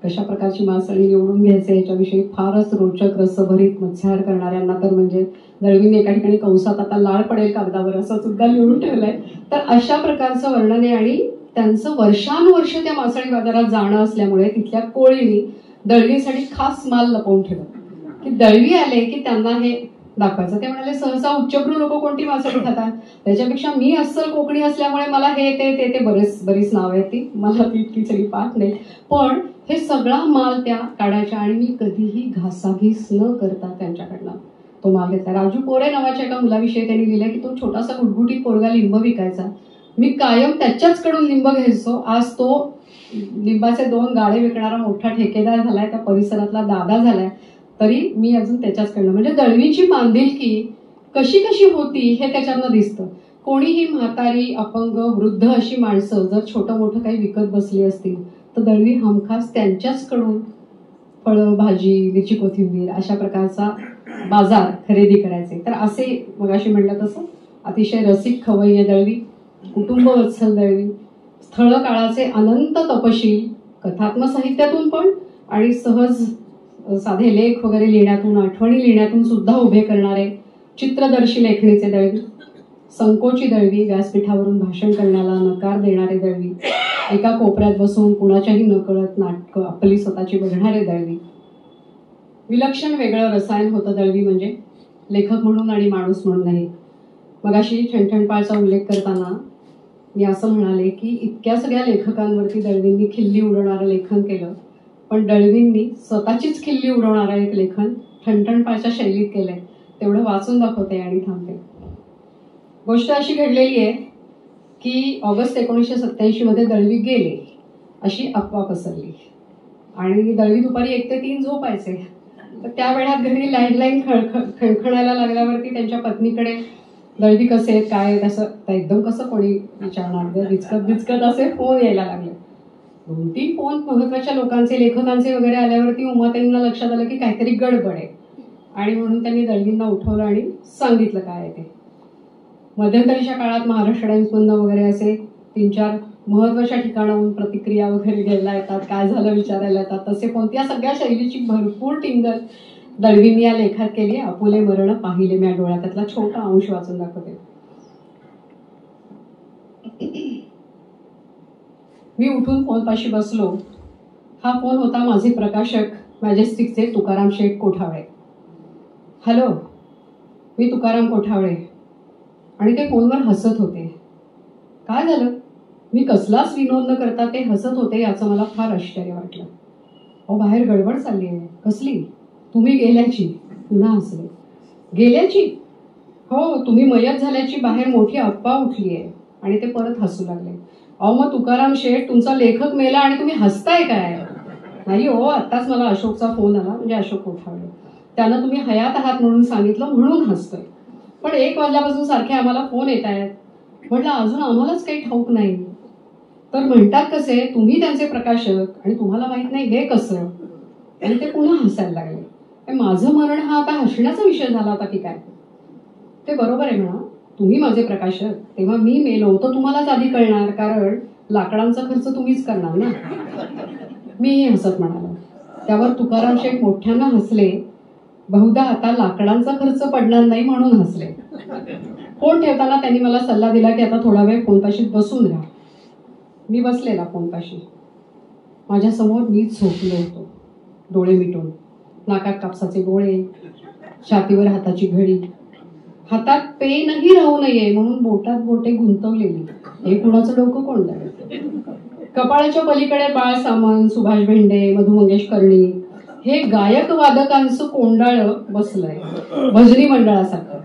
कशा प्रकारची मासळी निवडून घ्यायचे याच्याविषयी फारच रोचक रसभरीत मत्स्याहार करणाऱ्यांना तर म्हणजे दळवींनी एका ठिकाणी कंसात आता लाळ पडेल कागदावर असं सुद्धा लिहून ठेवलंय. तर अशा प्रकारचं वर्णन आहे आणि त्यांचं वर्षानुवर्ष त्या मासळी बाजारात जाणं असल्यामुळे तिथल्या कोळींनी दळवीसाठी खास माल लपवून ठेवला की दळवी आले की त्यांना हे दाखवायचं. ते म्हणाले सहसा उच्चभ्रू लोक कोणती मासळी खातात, त्याच्यापेक्षा मी अस्सल कोकणी असल्यामुळे मला हे ते बरीच नाव आहेत, ती मला ती इतकी सगळी पाठ नाही, पण हे सगळा माल त्या काढायच्या आणि मी कधीही घासाघीस न करता त्यांच्याकडनं तो माल घेतला. राजू पोरे नावाच्या एका मुलाविषयी त्यांनी लिहिलंय की तो छोटासा गुटगुटीत पोरगा लिंब विकायचा, मी कायम त्याच्याचकडून लिंब घ्यायचो, आज तो लिंबाचे 2 गाळे विकणारा मोठा ठेकेदार झालाय, त्या परिसरातला दादा झालाय, तरी मी अजून त्याच्याचकडनं. म्हणजे दळवीची बांधिलकी कशी कशी होती हे त्याच्यातनं दिसतं. कोणीही म्हातारी, अपंग, वृद्ध अशी माणसं जर छोटं मोठं काही विकत बसली असतील तर दळवी हमखास त्यांच्याचकडून फळं, भाजी, मिरची, कोथिंबीर अशा प्रकारचा बाजार खरेदी करायचे. तर असे मगाशी म्हटलं तसं अतिशय रसिक खवय्ये दळवी, कुटुंबवत्सल दळवी, स्थळ काळाचे अनंत तपशील कथात्मक साहित्यातून पण आणि सहज साधे लेख वगैरे लिहिण्यातून, आठवणी लिहिण्यातून सुद्धा उभे करणारे चित्रदर्शी लेखणीचे दळवी, संकोची दळवी, व्यासपीठावरून भाषण करण्याला नकार देणारे दळवी, एका कोपऱ्यात बसून कुणाच्याही नकळत नाटकं आपली स्वतःची बघणारे दळवी. विलक्षण वेगळं रसायन होतं दळवी, म्हणजे लेखक म्हणून आणि माणूस म्हणून नाही. मगाशी ठणठणपाळचा उल्लेख करताना मी असं म्हणाले की इतक्या सगळ्या लेखकांवरती दळवींनी खिल्ली उडवणारं लेखन केलं, पण दळवींनी स्वतःचीच खिल्ली उडवणारं एक लेखन ठणठणपाळच्या शैलीत केलंय. तेवढं वाचून दाखवते आणि थांबते. गोष्ट अशी घडलेली आहे की ऑगस्ट 1987 मध्ये दळवी गेले अशी अफवा पसरली आणि दळवी दुपारी 1 ते 3 झोपायचे. तर त्या वेळात घरी लँडलाईन खणखणायला लागल्यावरती त्यांच्या पत्नीकडे दळवी कसे आहेत, काय आहेत असं एकदम कसं कोणी विचारणार, बिचकत असे फोन यायला लागले. 2-3 फोन महत्वाच्या लोकांचे, लेखकांचे वगैरे आल्यावरती उमाताईंना लक्षात आलं की काहीतरी गडबड आहे आणि म्हणून त्यांनी दळवींना उठवलं आणि सांगितलं काय आहे ते. मध्यंतरीच्या काळात महाराष्ट्र टाइम्समधनं वगैरे असे 3-4 महत्वाच्या ठिकाणाहून प्रतिक्रिया वगैरे घ्यायला येतात, काय झालं विचारायला येतात, तसे फोन. त्या सगळ्या शैलीची भरपूर टिंगल दळवींनी या लेखात केली. आपुले मरण पाहिले म्या डोळ्यात, त्यातला छोटा अंश वाचून दाखवते. मी उठून फोनपाशी बसलो. हा फोन होता माझे प्रकाशक मॅजेस्टिकचे तुकाराम शेठ कोठावळे. हॅलो, मी तुकाराम कोठावळे. आणि ते फोनवर हसत होते. काय झालं? मी कसलाच विनोद न करता ते हसत होते याचं मला फार आश्चर्य वाटलं. अहो, बाहेर गडबड चालली आहे. कसली? तुम्ही गेल्याची. पुन्हा हसले. गेल्याची? हो, तुम्ही मयत झाल्याची बाहेर मोठी अफवा उठली आहे. आणि ते परत हसू लागले. अहो मग तुकाराम शेठ, तुमचा लेखक मेला आणि तुम्ही हसताय काय? नाही हो, आत्ताच मला अशोकचा फोन आला, म्हणजे अशोक कोठावळे, त्यानं तुम्ही हयात आहात म्हणून सांगितलं म्हणून हसतोय. पण 1 वाजल्यापासून सारखे आम्हाला फोन येत आहेत. म्हटलं अजून आम्हालाच काही ठाऊक नाही. तर म्हणतात कसे, तुम्ही त्यांचे प्रकाशक आणि तुम्हाला माहित नाही हे कसं? आणि ते पुन्हा हसायला लागले. माझं मरण हा आता हसण्याचा विषय झाला होता की काय? ते बरोबर आहे म्हणा, तुम्ही माझे प्रकाशक, तेव्हा मी मेलो तर तुम्हालाच आधी कळणार, कारण लाकडांचा खर्च तुम्हीच करणार ना. मीही हसत म्हणालो. त्यावर तुकाराम शेठ मोठ्यांना हसले. बहुधा आता लाकडांचा खर्च पडणार नाही म्हणून हसले. फोन ठेवताना त्यांनी मला सल्ला दिला की आता थोडा वेळ फोनपाशी बसून राहा. मी बसलेला फोनपाशी. माझ्यासमोर मीच झोपलो होतो, डोळे मिटून. नाकात कापसाचे गोळे, छातीवर हाताची घडी, हातात पेनही राहू नये म्हणून बोटात बोटे गुंतवलेली. हे कुणाचं डोकं कोणतं? कपाळाच्या पलीकडे बाळ सामंत, सुभाष भेंडे, मधु मंगेश कर्णी, हे गायक वादकांचं कोंडाळ बसलंय भजनी मंडळासारखं.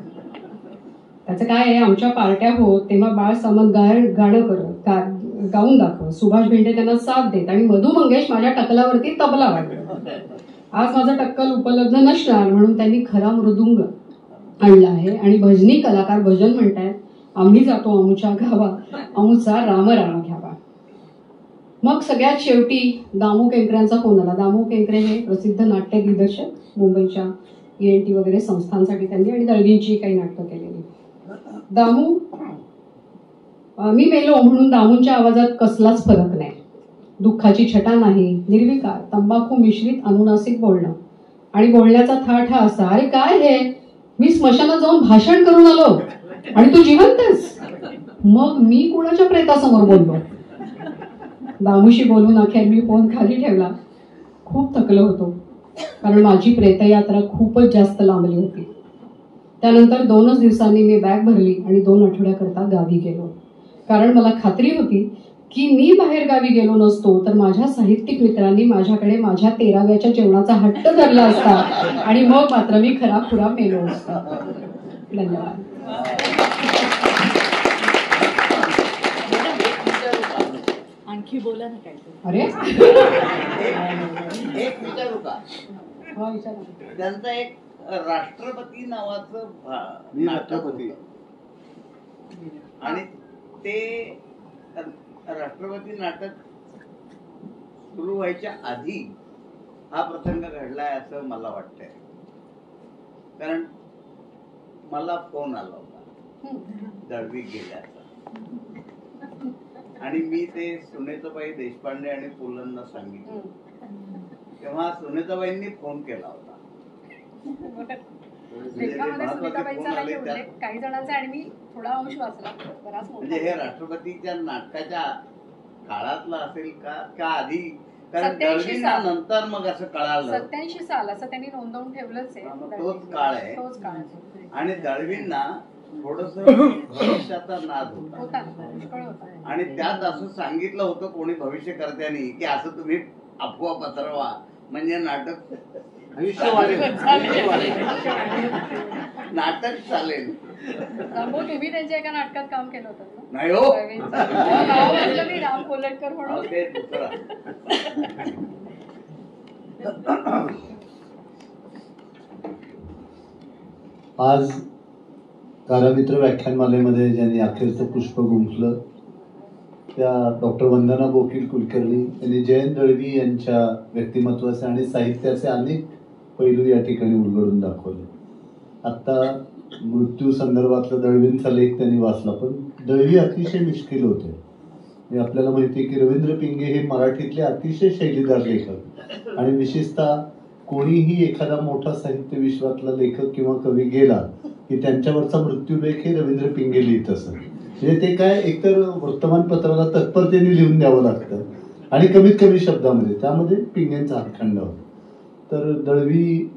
त्याचं काय आहे, आमच्या पार्ट्या होत तेव्हा बाळ सामंत गाणं करत, गाऊन दाखवत, सुभाष भेंडे त्यांना साथ देत आणि मधु मंगेश माझ्या टकलावरती तबला वाजवत. आज माझं टक्कल उपलब्ध नसणार म्हणून त्यांनी खरा मृदुंग आणला आहे आणि भजनी कलाकार भजन म्हणतायत, आम्ही जातो अमुच्या गावा, अमुचा राम राम घ्यावा. मग सगळ्यात शेवटी दामू केंकऱ्यांचा फोन आला. दामू केंकरे हे प्रसिद्ध नाट्य दिग्दर्शक, मुंबईच्या ENT वगैरे संस्थांसाठी त्यांनी आणि दळवींची काही नाटकं केलेली. दामू, मी मेलो म्हणून दामूंच्या आवाजात कसलाच फरक नाही, दुःखाची छटा नाही, निर्विकार तंबाखू मिश्रित अनुनासिक बोलणं. आणि बोलण्याचा थाट हा असा, अरे काय हे, मी स्मशानात जाऊन भाषण करून आलो आणि तू जिवंतच? मग मी कुणाच्या प्रेतासमोर बोललो? दामूशी बोलून अखेर मी फोन खाली ठेवला. खूप थकलो होतो, कारण माझी प्रेतयात्रा खूपच जास्त लांबली होती. त्यानंतर 2च दिवसांनी मी बॅग भरली आणि 2 आठवड्याकरता गावी गेलो. कारण मला खात्री होती की मी बाहेर गावी गेलो नसतो तर माझ्या साहित्यिक मित्रांनी माझ्याकडे माझ्या 13व्याच्या जेवणाचा हट्ट धरला असता आणि मग मात्र मी खराखुरा मेलो असतो. धन्यवाद. आणखी बोला ना काय? अरे एक विचारू का? हो विचारा. त्यांचं एक राष्ट्रपती नावाचं नाटक होतं आणि ते राष्ट्रपती नाटक सुरू व्हायच्या आधी हा प्रसंग घडलाय असं मला वाटतंय. कारण मला फोन आला होता दळवी गेल्याचा आणि मी ते सुनेताबाई देशपांडे आणि पुलंना सांगितलं. तेव्हा सुनेताबाईंनी फोन केला होता. काही जणांचा आणि मी थोडा अंश वाचला, बराच म्हणजे हे राष्ट्रपतीच्या नाटकाच्या काळातलं असेल का आधी? कारण नंतर मग असं कळालं 87 साल असं त्यांनी नोंदवून ठेवलंच आहे. तोच काळ आहे. तोच काळ. आणि दळवींना थोडस भविष्याचा नाद होता आणि त्यात असं सांगितलं होतं कोणी भविष्यकर्त्यांनी की असं तुम्ही अफवा पसरवा म्हणजे नाटक नाटक चालेल. तुम्ही त्यांच्या एका नाटकात काम केलं होतं? नाही हो, राम कोलटकर म्हणून. आज कारामित्र व्याख्यानमालेमध्ये ज्यांनी अखेरचं पुष्प गुंफलं त्या डॉक्टर वंदना बोकील कुलकर्णी यांनी जयंत दळवी यांच्या व्यक्तिमत्वाचे आणि साहित्याचे अनेक पैलू या ठिकाणी उलगडून दाखवले. आत्ता मृत्यू संदर्भातला दळवींचा लेख त्यांनी वाचला, पण दळवी अतिशय मिश्किल होते. म्हणजे आपल्याला माहिती आहे की रवींद्र पिंगे हे मराठीतले अतिशय शैलीदार लेखक आणि विशेषतः कोणीही एखादा मोठा साहित्य विश्वातला लेखक किंवा कवी गेला की त्यांच्यावरचा मृत्यूलेख हे रवींद्र पिंगे लिहित असत. म्हणजे ते काय एकतर वर्तमानपत्राला तत्परतेने लिहून द्यावं लागतं आणि कमीत कमी शब्दामध्ये, त्यामध्ये पिंगेंचा हातखंडा होता. तर दळवी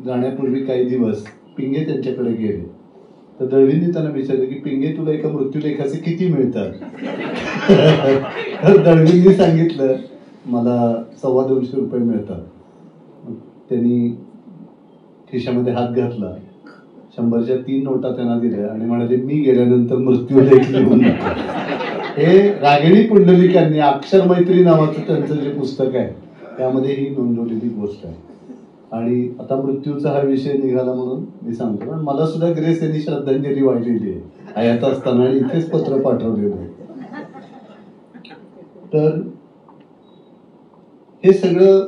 जाण्यापूर्वी काही दिवस पिंगे त्यांच्याकडे गेले तर दळवींनी त्यांना विचारलं की पिंगे तुला एका मृत्यूलेखाचे किती मिळतात? तर दळवींनी सांगितलं मला 225 रुपये मिळतात. त्यांनी खिशामध्ये हात घातला, 100च्या 3 नोटा त्यांना दिल्या आणि म्हणाले मी गेल्यानंतर मृत्यू लेख लिहून नका. हे रागिणी पुंडलिकांनी अक्षर मैत्री नावाचं त्यांचं जे पुस्तक आहे त्यामध्ये ही नोंदवलेली गोष्ट आहे. आणि आता मृत्यूचा हा विषय निघाला म्हणून मी सांगतो, पण मला सुद्धा ग्रेस यांनी श्रद्धांजली वाहिलेली आहे हयात असताना आणि इथेच पत्र पाठवलेलं आहे. तर हे सगळं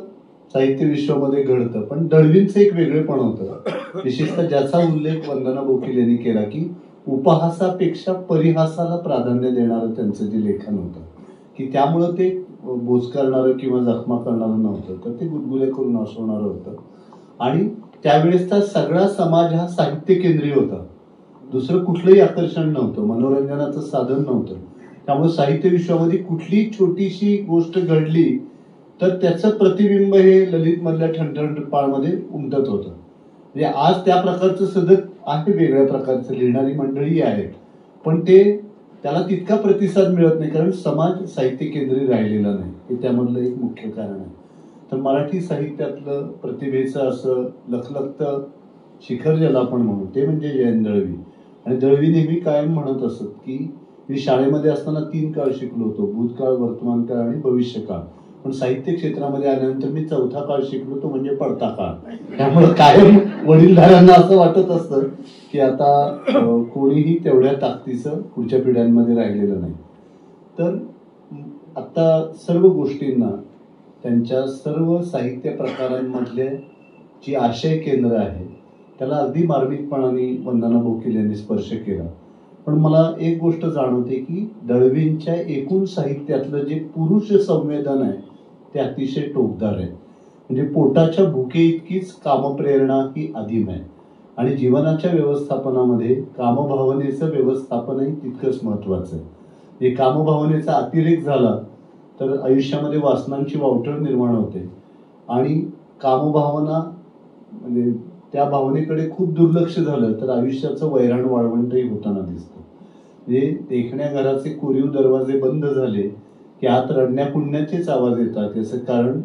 साहित्य विश्वामध्ये घडतं, पण दळवींचं एक वेगळेपण होतं, विशेषतः ज्याचा उल्लेख वंदना बोकील यांनी केला की उपहासापेक्षा परिहासाला प्राधान्य देणारं त्यांचं जे लेखन होतं, की त्यामुळं ते बोच करणारं किंवा जखमा करणारं नव्हतं, तर ते गुदगुले करून हसवणारं होतं. आणि त्यावेळेसचा सगळा समाज हा साहित्य केंद्रीय होता, दुसरं कुठलंही आकर्षण नव्हतं, मनोरंजनाचं साधन नव्हतं. त्यामुळे साहित्य विश्वामध्ये कुठलीही छोटीशी गोष्ट घडली तर त्याचं प्रतिबिंब हे ललित मधल्या ठणठण पाळमध्ये उमटत होतं. म्हणजे आज त्या प्रकारचं सदत आहे, वेगळ्या प्रकारचं लिहिणारी मंडळी आहेत, पण त्याला तितका प्रतिसाद मिळत नाही कारण समाज साहित्य केंद्री राहिलेला नाही, हे त्यामधलं एक मुख्य कारण आहे. तर मराठी साहित्यातलं प्रतिभेचं असं लखलखतं शिखर ज्याला आपण म्हणू ते म्हणजे जयंत दळवी. आणि दळवी नेहमी कायम म्हणत असत की मी शाळेमध्ये असताना 3 काळ शिकलो होतो, भूतकाळ, वर्तमान काळ आणि भविष्यकाळ, पण साहित्य क्षेत्रामध्ये आल्यानंतर मी 4था काळ शिकलो तो म्हणजे पडता काळ. त्यामुळे कायम वडीलधाऱ्यांना असं वाटत असतं की आता कोणीही तेवढ्या ताकदीचं पुढच्या पिढ्यांमध्ये राहिलेलं नाही. तर आता सर्व गोष्टींना त्यांच्या सर्व साहित्य प्रकारांमधले जी आशय केंद्र आहे त्याला अगदी मार्मिकपणाने वंदना बोकील यांनी स्पर्श केला. पण मला एक गोष्ट जाणवते की दळवींच्या एकूण साहित्यातलं जे पुरुष संवेदन आहे ते अतिशय टोकदार आहे. म्हणजे पोटाच्या भुके इतकीच कामप्रेरणा ही आदिम आहे आणि जीवनाच्या व्यवस्थापनामध्ये कामभावनेचं व्यवस्थापनही तितकंच महत्वाचं आहे. हे कामभावनेचा अतिरेक झाला तर आयुष्यामध्ये वासनांची वावटळ निर्माण होते आणि कामभावना म्हणजे त्या भावनेकडे खूप दुर्लक्ष झालं तर आयुष्याचं वैराण वाळवंटही होताना दिसतं. म्हणजे देखण्या घराचे कोरीव दरवाजे बंद झाले की आत रडण्या कुंडण्याचेच आवाज येतात. याचं कारण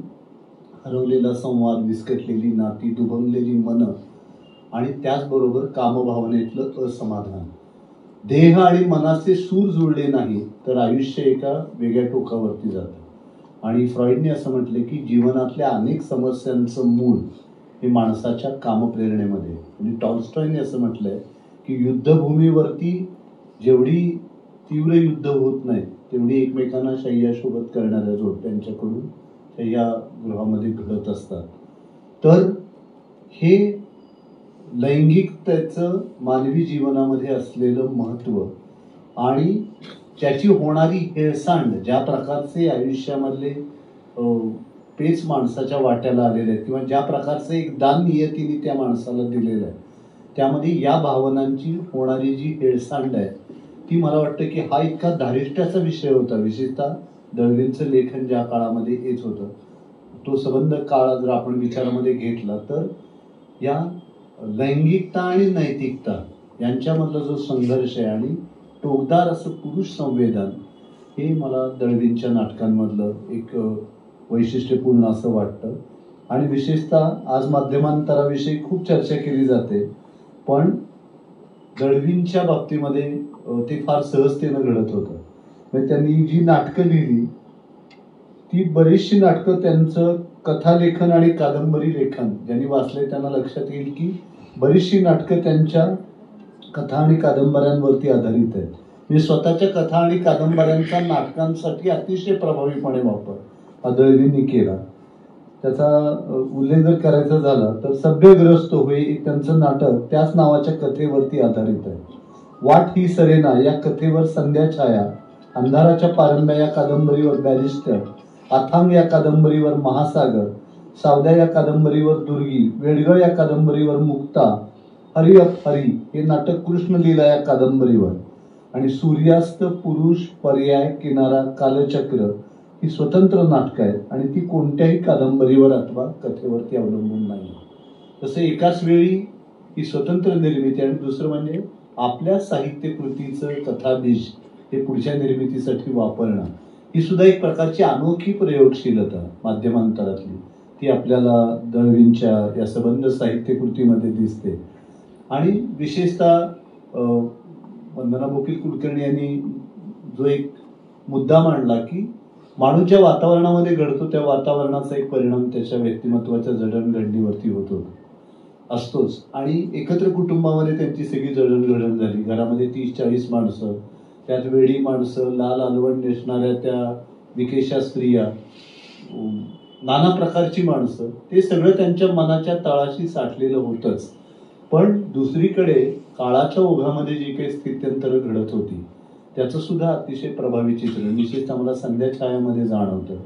हरवलेला संवाद, विस्कटलेली नाती, दुभंगलेली मनं आणि त्याचबरोबर कामभावनेतलं असमाधान. देह आणि मनाचे सूर जुळले नाही तर आयुष्य एका वेगळ्या टोकावरती जातं. आणि फ्रॉइडने असं म्हटले की जीवनातल्या अनेक समस्यांचं मूळ हे माणसाच्या कामप्रेरणेमध्ये. आणि टॉल्स्टॉयने असं म्हटलंय की युद्धभूमीवरती जेवढी तीव्र युद्ध होत नाही तेवढी एकमेकांना शय्याशोबत करणाऱ्या जोडप्यांच्याकडून शय्यागृहामध्ये घडत असतात. तर हे लैंगिकतेचं मानवी जीवनामध्ये असलेलं महत्त्व आणि त्याची होणारी हेळसांड, ज्या प्रकारचे आयुष्यामधले पेच माणसाच्या वाट्याला आलेले आहेत किंवा ज्या प्रकारचं एक दान नियतीने त्या माणसाला दिलेलं आहे, त्यामध्ये या भावनांची होणारी जी हेळसांड आहे ती मला वाटतं की हा इतका धारिष्ट्याचा विषय होता. विशेषतः दळवींचं लेखन ज्या काळामध्ये येत होतं तो संबंध काळ जर आपण विचारामध्ये घेतला तर या लैंगिकता आणि नैतिकता यांच्यामधला जो संघर्ष आहे आणि टोकदार असं पुरुष संवेदन हे मला दळवींच्या नाटकांमधलं एक वैशिष्ट्यपूर्ण असं वाटतं. आणि विशेषतः आज माध्यमांतराविषयी खूप चर्चा केली जाते, पण दळवींच्या बाबतीमध्ये ते फार सहजतेनं घडत होतं. म्हणजे त्यांनी जी नाटकं लिहिली ती बरीचशी नाटकं त्यांचं कथालेखन आणि कादंबरी लेखन ज्यांनी वाचलंय त्यांना लक्षात येईल की बरीचशी नाटकं त्यांच्या कथा आणि कादंबऱ्यांवरती आधारित आहेत. म्हणजे स्वतःच्या कथा आणि कादंबऱ्यांचा नाटकांसाठी अतिशय प्रभावीपणे वापर दळवींनी केला. त्याचा उल्लेख जर करायचा झाला तर सभ्यग्रस्त होई त्यांचं नाटक त्याच नावाच्या कथेवरती आधारित आहे. वाट ही सरेना या कथेवर संध्या छाया, अंधाराच्या पारंब्या या कादंबरीवर बॅरिस्टर, अथांग या कादंबरीवर महासागर, सावद्या या कादंबरीवर दुर्गी, वेडगळ या कादंबरीवर मुक्ता, हरी अप हरी हे नाटक कृष्णलीला या कादंबरीवर आणि सूर्यास्त, पुरुष, पर्याय, किनारा, कालचक्र ही स्वतंत्र नाटकं आहेत आणि ती कोणत्याही कादंबरीवर अथवा कथेवरती अवलंबून नाही. तसं एकाच वेळी ही स्वतंत्र निर्मिती आणि दुसरं म्हणजे आपल्या साहित्य कृतीचं कथाबीज हे पुढच्या निर्मितीसाठी वापरणं ही सुद्धा एक प्रकारची अनोखी प्रयोगशीलता माध्यमांतरातली ती आपल्याला दळवींच्या या सबंध साहित्यकृतीमध्ये दिसते. आणि विशेषतः वंदना बोकील कुलकर्णी यांनी जो एक मुद्दा मांडला की माणूस ज्या वातावरणामध्ये घडतो त्या वातावरणाचा एक परिणाम त्याच्या व्यक्तिमत्वाच्या जडणघडणीवरती होतो असतोच. आणि एकत्र कुटुंबामध्ये त्यांची सगळी जडणघडण झाली. घरामध्ये 30-40 माणसं, त्यात वेडी माणसं, लाल अलवण नेसणाऱ्या त्या विकेशा स्त्रिया, नाना प्रकारची माणसं, ते सगळं त्यांच्या मनाच्या तळाशी साठलेलं होतंच. पण दुसरीकडे काळाच्या ओघामध्ये जी काही स्थित्यंतरं घडत होती त्याचं सुद्धा अतिशय प्रभावी चित्रण विशेषतः मला संध्या छायामध्ये जाणवतं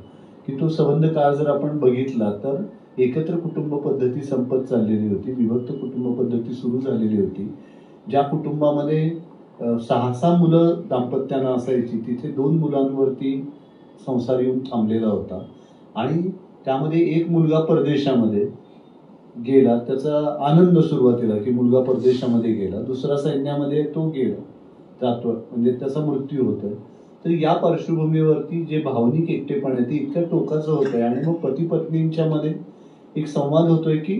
की तो संबंध काळ जर आपण बघितला तर एकत्र कुटुंब पद्धती संपत चाललेली होती, विभक्त कुटुंब पद्धती सुरू झालेली होती. ज्या कुटुंबामध्ये 6-6 मुलं दाम्पत्यानं असायची तिथे 2 मुलांवरती संसार येऊन थांबलेला होता. आणि त्यामध्ये एक मुलगा परदेशामध्ये गेला, त्याचा आनंद सुरुवातीला की मुलगा परदेशामध्ये गेला, दुसरा सैन्यामध्ये तो गेला जातो म्हणजे त्याचा मृत्यू होतोय. तर या पार्श्वभूमीवरती जे भावनिक एकटेपण आहे ते इतक्या टोकाचं होतंय. आणि मग पती पत्नींच्या मध्ये एक संवाद होतोय की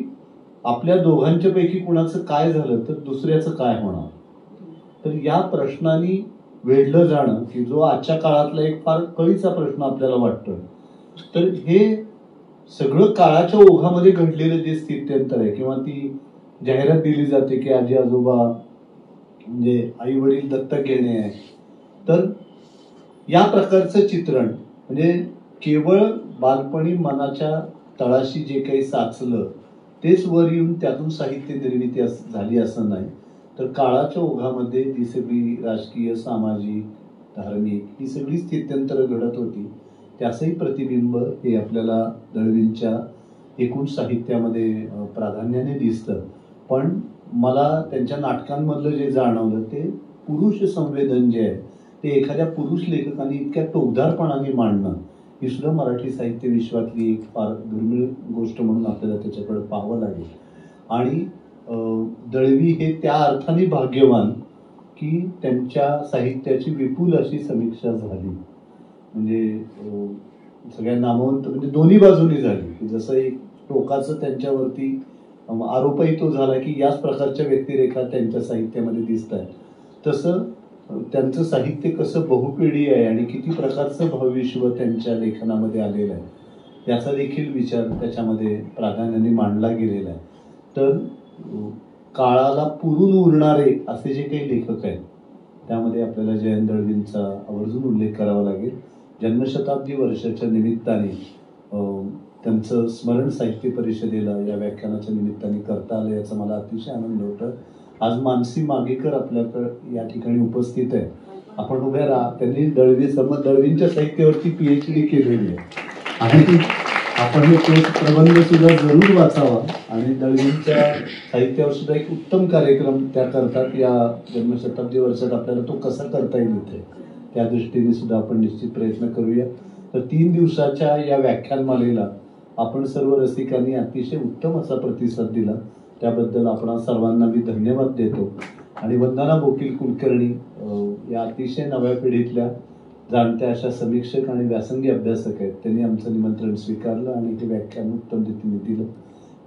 आपल्या दोघांच्या पैकी कुणाचं काय झालं तर दुसऱ्याचं काय होणार. तर या प्रश्नाने वेढलं जाणं की जो आजच्या काळातला एक फार कळीचा प्रश्न आपल्याला वाटतोय. तर हे सगळं काळाच्या ओघामध्ये घडलेलं जे स्थित्यंतर आहे किंवा ती जाहिरात दिली जाते की आजी आजोबा म्हणजे आई वडील दत्तक घेणे आहे, तर या प्रकारचं चित्रण म्हणजे केवळ बालपणी मनाच्या तळाशी जे काही साचलं तेच वर येऊन त्यातून साहित्य निर्मिती झाली असं नाही. तर काळाच्या ओघामध्ये जी सगळी राजकीय, सामाजिक, धार्मिक ही सगळी स्थित्यंतरं घडत होती त्याचंही प्रतिबिंब हे आपल्याला दळवींच्या एकूण साहित्यामध्ये प्राधान्याने दिसतं. पण मला त्यांच्या नाटकांमधलं जे जाणवलं ते पुरुष संवेदन जे आहे ते एखाद्या पुरुष लेखकाने इतक्या टोकदारपणाने मांडणं ही सुद्धा मराठी साहित्य विश्वातली एक फार दुर्मिळ गोष्ट म्हणून आपल्याला त्याच्याकडे पाहावं लागेल. आणि दळवी हे त्या अर्थाने भाग्यवान की त्यांच्या साहित्याची विपुल अशी समीक्षा झाली. म्हणजे सगळ्या नामवंत म्हणजे दोन्ही बाजूनी झाली. जसं एक टोकाचं त्यांच्यावरती आरोपही तो झाला की याच प्रकारच्या व्यक्तिरेखा त्यांच्या साहित्यामध्ये दिसत आहेत, तसं त्यांचं साहित्य कसं बहुपेढी आहे आणि किती प्रकारचं भावविश्व त्यांच्या लेखनामध्ये आलेलं आहे याचा देखील विचार त्याच्यामध्ये प्राधान्याने मांडला गेलेला आहे. तर काळाला पुरून उरणारे असे जे काही लेखक आहेत त्यामध्ये आपल्याला जयंत दळवींचा आवर्जून उल्लेख करावा लागेल. जन्मशताब्दी वर्षाच्या निमित्ताने त्यांचं स्मरण साहित्य परिषदेला या व्याख्यानाच्या निमित्ताने करता आलं याचा मला अतिशय आनंद होतो. आज मानसी मागेकर आपल्याकडे या ठिकाणी उपस्थित आहे. आपण उभ्या राहा. त्यांनी दळवींच्या साहित्यावरती PhD केलेली आहे आणि आपण हे प्रबंध सुद्धा जरूर वाचावा आणि दळवींच्या साहित्यावर सुद्धा एक उत्तम कार्यक्रम त्या करतात. या जन्मशताब्दी वर्षात आपल्याला तो कसा करता येईल इथे त्या दृष्टीने सुद्धा आपण निश्चित प्रयत्न करूया. तर 3 दिवसाच्या या व्याख्यानमालेला आपण सर्व रसिकांनी अतिशय उत्तम असा प्रतिसाद दिला त्याबद्दल आपण सर्वांना मी धन्यवाद देतो. आणि वंदना बोकील कुलकर्णी या अतिशय नव्या पिढीतल्या जाणत्या अशा समीक्षक आणि व्यासंगी अभ्यासक आहेत. त्यांनी आमचं निमंत्रण स्वीकारलं आणि हे व्याख्यान उत्तम रीतीने दिलं.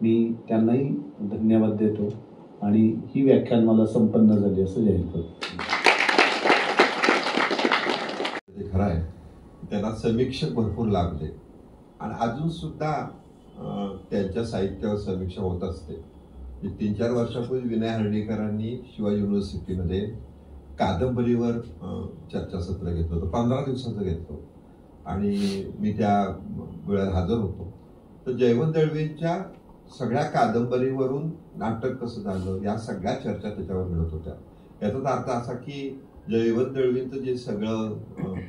मी त्यांनाही धन्यवाद देतो आणि ही व्याख्यान मला संपन्न झाली असं जाहीर करतो. खरं आहे त्यांना समीक्षक भरपूर लाभले आणि अजून सुद्धा त्यांच्या साहित्यावर समीक्षा होत असते. 3-4 वर्षापूर्वी विनय हर्डीकरांनी शिवाजी युनिव्हर्सिटीमध्ये कादंबरीवर चर्चासत्र घेतलं होतं. 15 दिवसाचं घेतलं आणि मी त्या वेळेला हजर होतो. तर जयवंत दळवींच्या सगळ्या कादंबरीवरून नाटक कसं झालं या सगळ्या चर्चा त्याच्यावर घडत होत्या. याचा अर्थ असा की जयवंत दळवींचं जे सगळं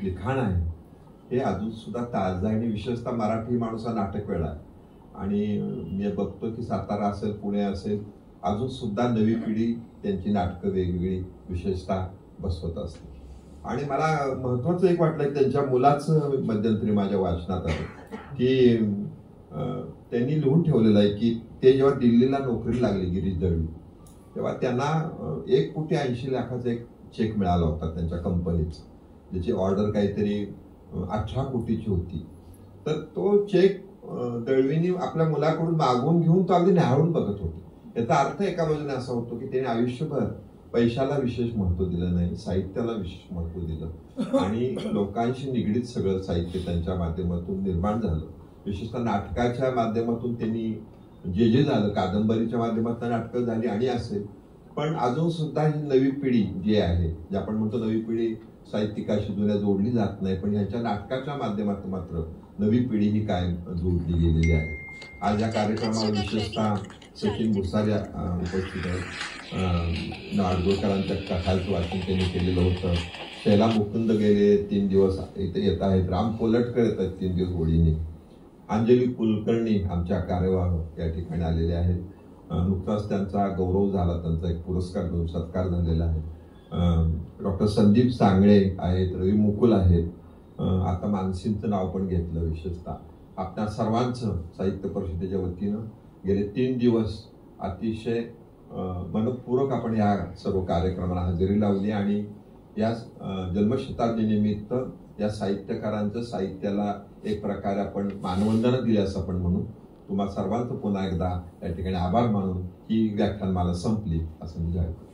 लिखाण आहे हे अजून सुद्धा ताजं आहे आणि विशेषतः मराठी माणूस हा नाटक वेळा आहे. आणि मी बघतो की सातारा असेल, पुणे असेल, अजून सुद्धा नवी पिढी त्यांची नाटकं वेगवेगळी विशेषतः बसवत असते. आणि मला महत्वाचं एक वाटलं की त्यांच्या मुलाचं मध्यंतरी माझ्या वाचनात आलं की त्यांनी लिहून ठेवलेलं आहे की ते जेव्हा दिल्लीला नोकरी लागली गिरीश दळवी तेव्हा त्यांना 1,80,00,000 एक चेक मिळाला होता त्यांच्या कंपनीचा, ज्याची ऑर्डर काहीतरी 18 कोटीची होती. तर तो चेक दळवींनी आपल्या मुलाकडून मागून घेऊन तो अगदी न्याहाळून बघत होतो. याचा अर्थ एका बाजूने असा होतो की त्याने आयुष्यभर पैशाला विशेष महत्व दिलं नाही, साहित्याला विशेष महत्व दिलं आणि लोकांशी निगडीत सगळं साहित्य त्यांच्या माध्यमातून निर्माण झालं. विशेषतः नाटकाच्या माध्यमातून त्यांनी जे झालं, कादंबरीच्या माध्यमातून नाटकं झाली आणि असेल, पण अजून सुद्धा ही नवी पिढी जी आहे, जे आपण म्हणतो नवी पिढी साहित्यिकाशी जुन्या जोडली जात नाही, पण ह्यांच्या नाटकाच्या माध्यमातून मात्र नवी पिढी ही कायम जोडली गेलेली आहे. आज या कार्यक्रमावर विशेषतः सचिन भुसारे उपस्थित आहेत. नाडगोळकरांच्या कथांचं वाचन त्यांनी केलेलं होतं. शैला मुकुंद गेले 3 दिवस इथे येत आहेत. राम कोलटकर येत आहेत 3 दिवस होळीने. अंजली कुलकर्णी आमच्या कार्यवाह या ठिकाणी आलेले आहेत. नुकताच त्यांचा गौरव झाला, त्यांचा एक पुरस्कार देऊन सत्कार झालेला आहे. डॉक्टर संदीप सांगळे आहेत, रवी मुकुल आहेत. आता मानसींचं नाव पण घेतलं. विशेषतः आपल्या सर्वांचं साहित्य परिषदेच्या वतीनं गेले 3 दिवस अतिशय मनपूर्वक आपण या सर्व कार्यक्रमाला हजेरी लावली आणि या जन्मशताब्दीनिमित्त या साहित्यकारांचं साहित्याला एक प्रकारे आपण मानवंदना दिली असं आपण म्हणू. तुम्हा सर्वांचं पुन्हा एकदा या ठिकाणी आभार मानून ही व्याख्यानमाला संपली असं मी जाहीर करतो.